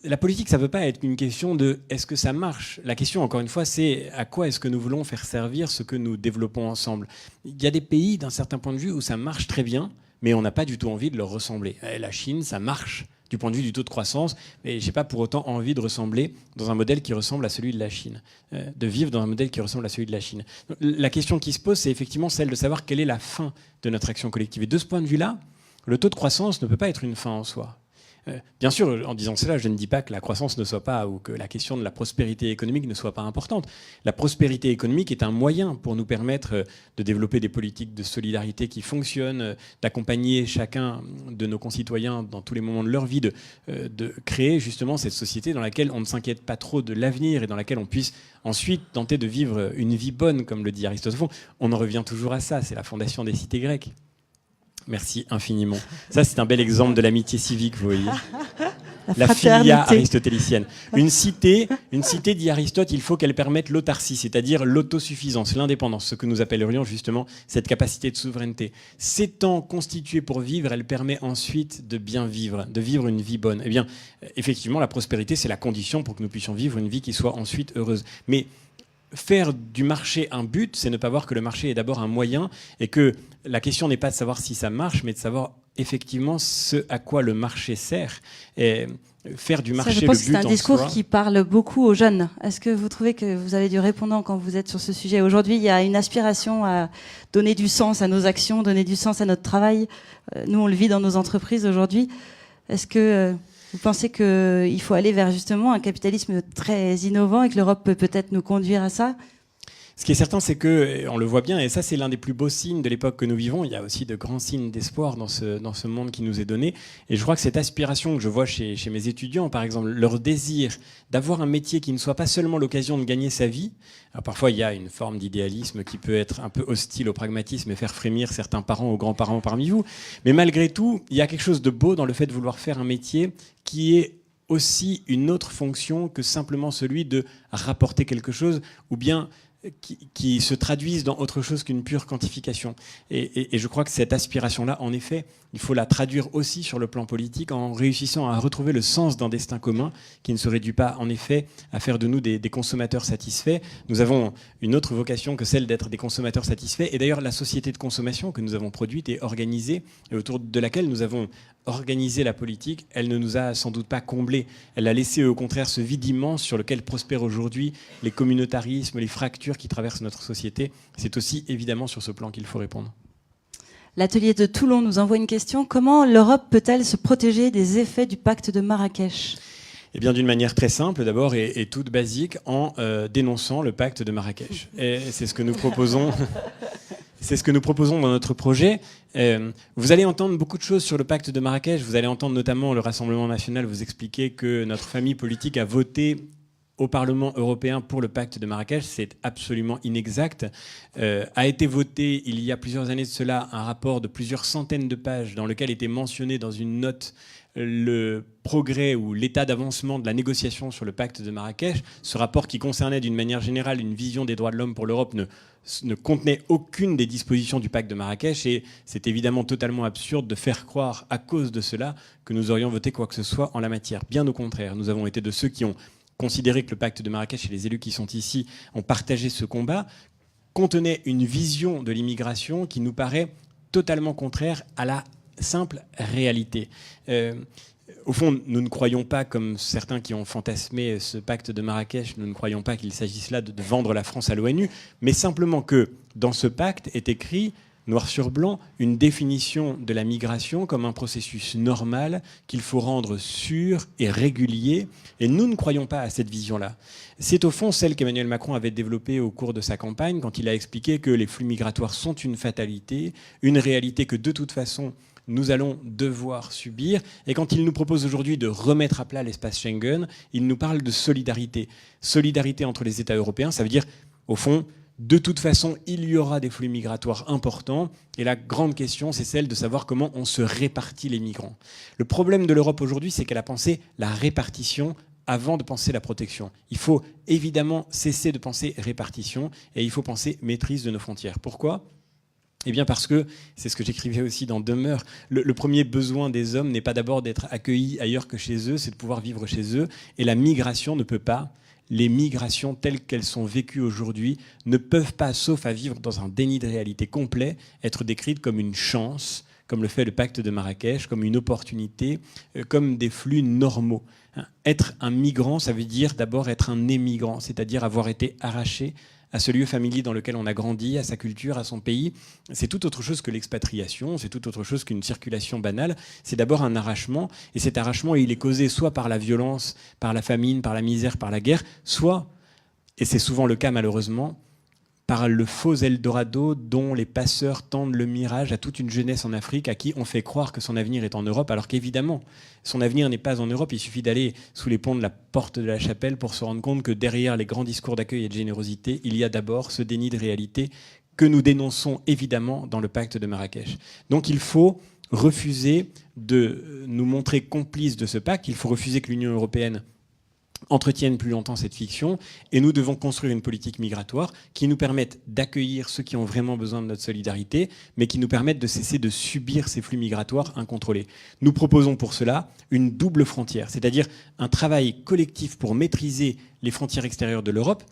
la politique, ça ne veut pas être une question de est-ce que ça marche. La question, encore une fois, c'est à quoi est-ce que nous voulons faire servir ce que nous développons ensemble. Il y a des pays, d'un certain point de vue, où ça marche très bien, mais on n'a pas du tout envie de leur ressembler. La Chine, ça marche du point de vue du taux de croissance, mais je n'ai pas pour autant envie de ressembler dans un modèle qui ressemble à celui de la Chine, de vivre dans un modèle qui ressemble à celui de la Chine. La question qui se pose, c'est effectivement celle de savoir quelle est la fin de notre action collective. Et de ce point de vue-là, le taux de croissance ne peut pas être une fin en soi. Bien sûr, en disant cela, je ne dis pas que la croissance ne soit pas, ou que la question de la prospérité économique ne soit pas importante. La prospérité économique est un moyen pour nous permettre de développer des politiques de solidarité qui fonctionnent, d'accompagner chacun de nos concitoyens dans tous les moments de leur vie, de créer justement cette société dans laquelle on ne s'inquiète pas trop de l'avenir et dans laquelle on puisse ensuite tenter de vivre une vie bonne, comme le dit Aristote. On en revient toujours à ça, c'est la fondation des cités grecques. Merci infiniment. Ça, c'est un bel exemple de l'amitié civique, vous voyez. La filia aristotélicienne. Une cité, dit Aristote, il faut qu'elle permette l'autarcie, c'est-à-dire l'autosuffisance, l'indépendance, ce que nous appellerions justement cette capacité de souveraineté. S'étant constituée pour vivre, elle permet ensuite de bien vivre, de vivre une vie bonne. Eh bien, effectivement, la prospérité, c'est la condition pour que nous puissions vivre une vie qui soit ensuite heureuse. Mais faire du marché un but, c'est ne pas voir que le marché est d'abord un moyen et que la question n'est pas de savoir si ça marche, mais de savoir effectivement ce à quoi le marché sert. Et faire du marché le but en soi. C'est un discours qui parle beaucoup aux jeunes. Est-ce que vous trouvez que vous avez du répondant quand vous êtes sur ce sujet ? Aujourd'hui, il y a une aspiration à donner du sens à nos actions, donner du sens à notre travail. Nous, on le vit dans nos entreprises aujourd'hui. Est-ce que vous pensez qu'il faut aller vers justement un capitalisme très innovant et que l'Europe peut peut-être nous conduire à ça ? Ce qui est certain, c'est que, on le voit bien, et ça c'est l'un des plus beaux signes de l'époque que nous vivons, il y a aussi de grands signes d'espoir dans ce monde qui nous est donné. Et je crois que cette aspiration que je vois chez mes étudiants, par exemple, leur désir d'avoir un métier qui ne soit pas seulement l'occasion de gagner sa vie. Alors parfois il y a une forme d'idéalisme qui peut être un peu hostile au pragmatisme et faire frémir certains parents ou grands-parents parmi vous. Mais malgré tout, il y a quelque chose de beau dans le fait de vouloir faire un métier qui est aussi une autre fonction que simplement celui de rapporter quelque chose ou bien qui se traduisent dans autre chose qu'une pure quantification. Et je crois que cette aspiration-là, en effet, il faut la traduire aussi sur le plan politique en réussissant à retrouver le sens d'un destin commun qui ne se réduit pas, en effet, à faire de nous des consommateurs satisfaits. Nous avons une autre vocation que celle d'être des consommateurs satisfaits. Et d'ailleurs, la société de consommation que nous avons produite et organisée, et autour de laquelle nous avons organisé la politique, elle ne nous a sans doute pas comblés. Elle a laissé au contraire ce vide immense sur lequel prospèrent aujourd'hui les communautarismes, les fractures qui traversent notre société. C'est aussi évidemment sur ce plan qu'il faut répondre. L'atelier de Toulon nous envoie une question. Comment l'Europe peut-elle se protéger des effets du pacte de Marrakech ? Eh bien, d'une manière très simple, d'abord, et toute basique, en dénonçant le pacte de Marrakech. Et c'est ce que nous proposons. C'est ce que nous proposons dans notre projet. Vous allez entendre beaucoup de choses sur le pacte de Marrakech. Vous allez entendre notamment le Rassemblement national vous expliquer que notre famille politique a voté au Parlement européen pour le pacte de Marrakech, c'est absolument inexact. A été voté il y a plusieurs années de cela un rapport de plusieurs centaines de pages dans lequel était mentionné dans une note le progrès ou l'état d'avancement de la négociation sur le pacte de Marrakech. Ce rapport, qui concernait d'une manière générale une vision des droits de l'homme pour l'Europe, ne contenait aucune des dispositions du pacte de Marrakech, et c'est évidemment totalement absurde de faire croire à cause de cela que nous aurions voté quoi que ce soit en la matière. Bien au contraire, nous avons été de ceux qui ont considéré que le pacte de Marrakech, et les élus qui sont ici ont partagé ce combat, contenait une vision de l'immigration qui nous paraît totalement contraire à la simple réalité. Au fond, nous ne croyons pas, comme certains qui ont fantasmé ce pacte de Marrakech, nous ne croyons pas qu'il s'agisse là de vendre la France à l'ONU, mais simplement que dans ce pacte est écrit, noir sur blanc, une définition de la migration comme un processus normal qu'il faut rendre sûr et régulier. Et nous ne croyons pas à cette vision-là. C'est au fond celle qu'Emmanuel Macron avait développée au cours de sa campagne quand il a expliqué que les flux migratoires sont une fatalité, une réalité que de toute façon nous allons devoir subir. Et quand il nous propose aujourd'hui de remettre à plat l'espace Schengen, il nous parle de solidarité. Solidarité entre les États européens, ça veut dire, au fond, de toute façon, il y aura des flux migratoires importants. Et la grande question, c'est celle de savoir comment on se répartit les migrants. Le problème de l'Europe aujourd'hui, c'est qu'elle a pensé la répartition avant de penser la protection. Il faut évidemment cesser de penser répartition et il faut penser maîtrise de nos frontières. Pourquoi ? Eh bien parce que, c'est ce que j'écrivais aussi dans Demeure, le premier besoin des hommes n'est pas d'abord d'être accueillis ailleurs que chez eux, c'est de pouvoir vivre chez eux. Et la migration ne peut pas, les migrations telles qu'elles sont vécues aujourd'hui, ne peuvent pas, sauf à vivre dans un déni de réalité complet, être décrites comme une chance, comme le fait le pacte de Marrakech, comme une opportunité, comme des flux normaux. Être un migrant, ça veut dire d'abord être un émigrant, c'est-à-dire avoir été arraché à ce lieu familier dans lequel on a grandi, à sa culture, à son pays. C'est tout autre chose que l'expatriation, c'est tout autre chose qu'une circulation banale. C'est d'abord un arrachement, et cet arrachement, il est causé soit par la violence, par la famine, par la misère, par la guerre, soit, et c'est souvent le cas malheureusement, par le faux Eldorado dont les passeurs tendent le mirage à toute une jeunesse en Afrique à qui on fait croire que son avenir est en Europe, alors qu'évidemment, son avenir n'est pas en Europe. Il suffit d'aller sous les ponts de la porte de la chapelle pour se rendre compte que derrière les grands discours d'accueil et de générosité, il y a d'abord ce déni de réalité que nous dénonçons évidemment dans le pacte de Marrakech. Donc il faut refuser de nous montrer complices de ce pacte, il faut refuser que l'Union européenne entretiennent plus longtemps cette fiction, et nous devons construire une politique migratoire qui nous permette d'accueillir ceux qui ont vraiment besoin de notre solidarité, mais qui nous permette de cesser de subir ces flux migratoires incontrôlés. Nous proposons pour cela une double frontière, c'est-à-dire un travail collectif pour maîtriser les frontières extérieures de l'Europe.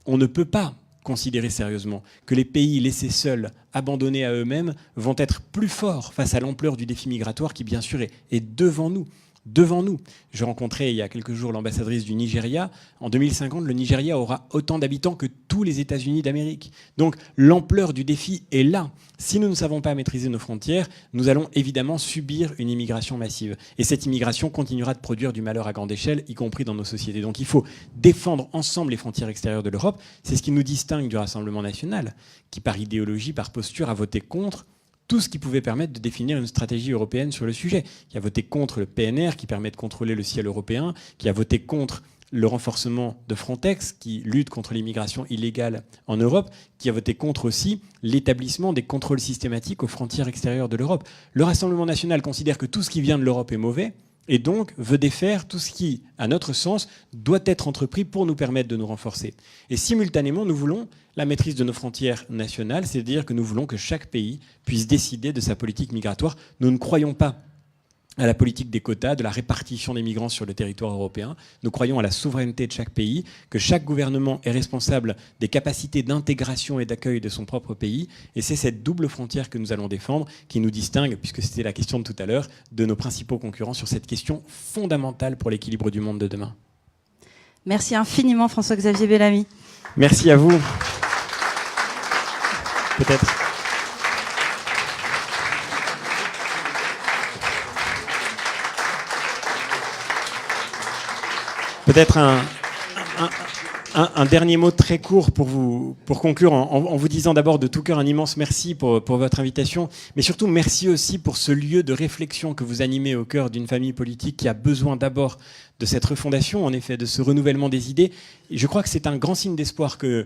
On ne peut pas considérer sérieusement que les pays laissés seuls, abandonnés à eux-mêmes, vont être plus forts face à l'ampleur du défi migratoire qui, bien sûr, est devant nous. Devant nous. Je rencontrais il y a quelques jours l'ambassadrice du Nigeria. En 2050, le Nigeria aura autant d'habitants que tous les États-Unis d'Amérique. Donc l'ampleur du défi est là. Si nous ne savons pas maîtriser nos frontières, nous allons évidemment subir une immigration massive. Et cette immigration continuera de produire du malheur à grande échelle, y compris dans nos sociétés. Donc il faut défendre ensemble les frontières extérieures de l'Europe. C'est ce qui nous distingue du Rassemblement national, qui par idéologie, par posture, a voté contre tout ce qui pouvait permettre de définir une stratégie européenne sur le sujet, qui a voté contre le PNR, qui permet de contrôler le ciel européen, qui a voté contre le renforcement de Frontex, qui lutte contre l'immigration illégale en Europe, qui a voté contre aussi l'établissement des contrôles systématiques aux frontières extérieures de l'Europe. Le Rassemblement national considère que tout ce qui vient de l'Europe est mauvais, et donc veut défaire tout ce qui, à notre sens, doit être entrepris pour nous permettre de nous renforcer. Et simultanément, nous voulons la maîtrise de nos frontières nationales, c'est-à-dire que nous voulons que chaque pays puisse décider de sa politique migratoire. Nous ne croyons pas à la politique des quotas, de la répartition des migrants sur le territoire européen. Nous croyons à la souveraineté de chaque pays, que chaque gouvernement est responsable des capacités d'intégration et d'accueil de son propre pays. Et c'est cette double frontière que nous allons défendre, qui nous distingue, puisque c'était la question de tout à l'heure, de nos principaux concurrents sur cette question fondamentale pour l'équilibre du monde de demain. Merci infiniment François-Xavier Bellamy. Merci à vous. Peut-être. Peut-être Un dernier mot très court pour conclure, en vous disant d'abord de tout cœur un immense merci pour votre invitation, mais surtout merci aussi pour ce lieu de réflexion que vous animez au cœur d'une famille politique qui a besoin d'abord de cette refondation, en effet, de ce renouvellement des idées. Et je crois que c'est un grand signe d'espoir que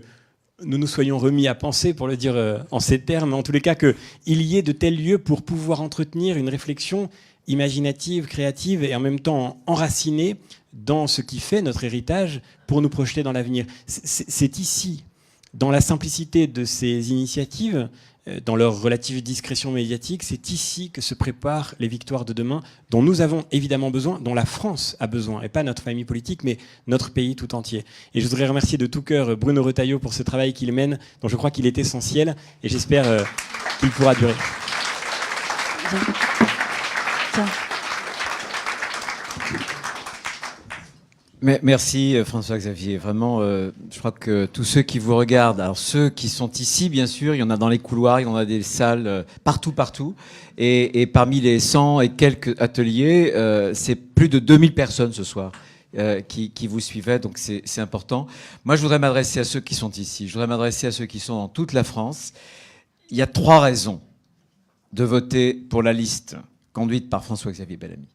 nous nous soyons remis à penser, pour le dire en ces termes, en tous les cas, qu'il y ait de tels lieux pour pouvoir entretenir une réflexion imaginative, créative et en même temps enracinée dans ce qui fait notre héritage pour nous projeter dans l'avenir. C'est ici, dans la simplicité de ces initiatives, dans leur relative discrétion médiatique, c'est ici que se préparent les victoires de demain dont nous avons évidemment besoin, dont la France a besoin, et pas notre famille politique, mais notre pays tout entier. Et je voudrais remercier de tout cœur Bruno Retailleau pour ce travail qu'il mène, dont je crois qu'il est essentiel, et j'espère qu'il pourra durer. Mais merci François-Xavier. Vraiment, je crois que tous ceux qui vous regardent, alors ceux qui sont ici, bien sûr, il y en a dans les couloirs, il y en a des salles partout. Et parmi les 100 et quelques ateliers, c'est plus de 2000 personnes ce soir qui vous suivaient, donc c'est important. Moi, je voudrais m'adresser à ceux qui sont ici. Je voudrais m'adresser à ceux qui sont dans toute la France. Il y a 3 raisons de voter pour la liste conduite par François-Xavier Bellamy.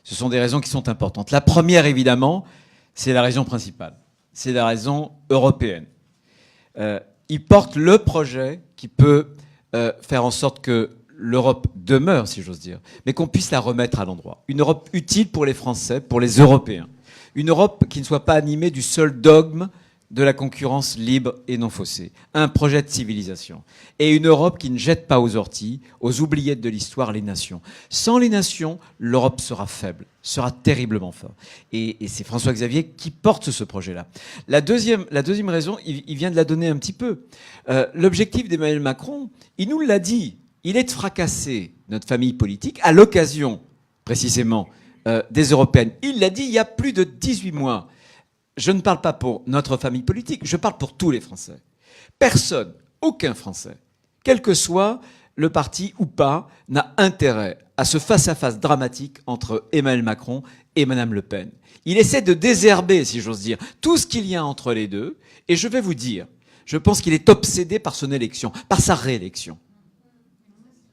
Ce sont des raisons qui sont importantes. La première, évidemment, c'est la raison principale. C'est la raison européenne. Il porte le projet qui peut faire en sorte que l'Europe demeure, si j'ose dire, mais qu'on puisse la remettre à l'endroit. Une Europe utile pour les Français, pour les Européens. Une Europe qui ne soit pas animée du seul dogme de la concurrence libre et non faussée. Un projet de civilisation. Et une Europe qui ne jette pas aux orties, aux oubliettes de l'histoire, les nations. Sans les nations, l'Europe sera faible, sera terriblement fort. Et c'est François-Xavier qui porte ce projet-là. La deuxième raison, il vient de la donner un petit peu. L'objectif d'Emmanuel Macron, il nous l'a dit, il est de fracasser notre famille politique à l'occasion, précisément, des européennes. Il l'a dit il y a plus de 18 mois. Je ne parle pas pour notre famille politique, je parle pour tous les Français. Personne, aucun Français, quel que soit le parti ou pas, n'a intérêt à ce face-à-face dramatique entre Emmanuel Macron et Madame Le Pen. Il essaie de désherber, si j'ose dire, tout ce qu'il y a entre les deux. Et je vais vous dire, je pense qu'il est obsédé par son élection, par sa réélection.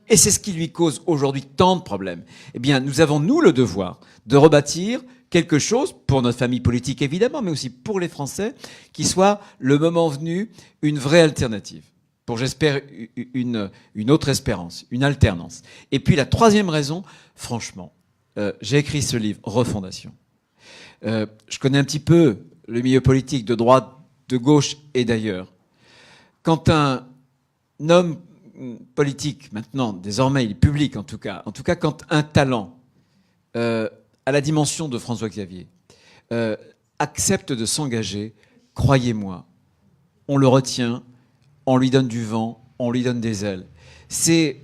Et c'est ce qui lui cause aujourd'hui tant de problèmes. Eh bien, nous avons, nous, le devoir de rebâtir quelque chose, pour notre famille politique évidemment, mais aussi pour les Français, qui soit, le moment venu, une vraie alternative. Pour, j'espère, une autre espérance, une alternance. Et puis la troisième raison, franchement, j'ai écrit ce livre, Refondation. Je connais un petit peu le milieu politique de droite, de gauche et d'ailleurs. Quand un homme politique, maintenant, désormais, il est public en tout cas quand un talent à la dimension de François-Xavier accepte de s'engager, croyez-moi, on le retient, on lui donne du vent, on lui donne des ailes. C'est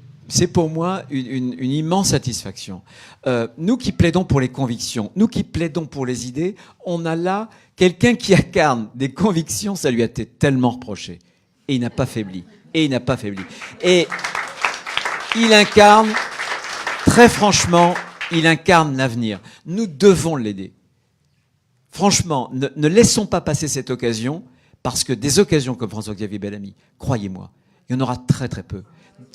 pour moi une immense satisfaction. Nous qui plaidons pour les convictions, nous qui plaidons pour les idées, on a là quelqu'un qui incarne des convictions, ça lui a été tellement reproché. Et il n'a pas faibli. Et il incarne, très franchement, il incarne l'avenir. Nous devons l'aider. Franchement, ne laissons pas passer cette occasion, parce que des occasions comme François-Xavier Bellamy, croyez-moi, il y en aura très très peu.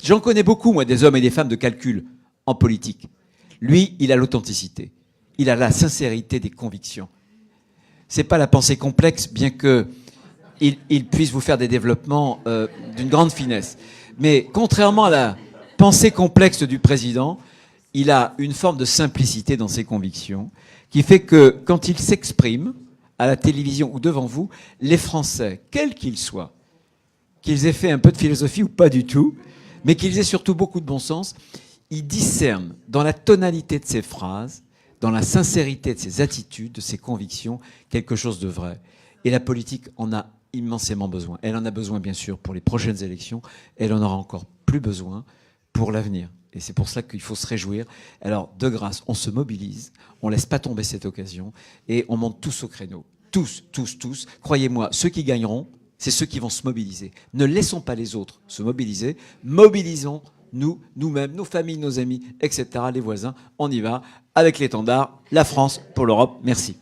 J'en connais beaucoup, moi, des hommes et des femmes de calcul en politique. Lui, il a l'authenticité. Il a la sincérité des convictions. C'est pas la pensée complexe, bien que il puisse vous faire des développements d'une grande finesse. Mais contrairement à la pensée complexe du président, il a une forme de simplicité dans ses convictions qui fait que quand il s'exprime à la télévision ou devant vous, les Français, quels qu'ils soient, qu'ils aient fait un peu de philosophie ou pas du tout, mais qu'ils aient surtout beaucoup de bon sens, ils discernent dans la tonalité de ses phrases, dans la sincérité de ses attitudes, de ses convictions, quelque chose de vrai. Et la politique en a immensément besoin. Elle en a besoin, bien sûr, pour les prochaines élections. Elle en aura encore plus besoin pour l'avenir. Et c'est pour ça qu'il faut se réjouir. Alors, de grâce, on se mobilise, on ne laisse pas tomber cette occasion et on monte tous au créneau. Tous. Croyez-moi, ceux qui gagneront, c'est ceux qui vont se mobiliser. Ne laissons pas les autres se mobiliser. Mobilisons nous-mêmes, nos familles, nos amis, etc., les voisins. On y va avec l'étendard, la France pour l'Europe. Merci.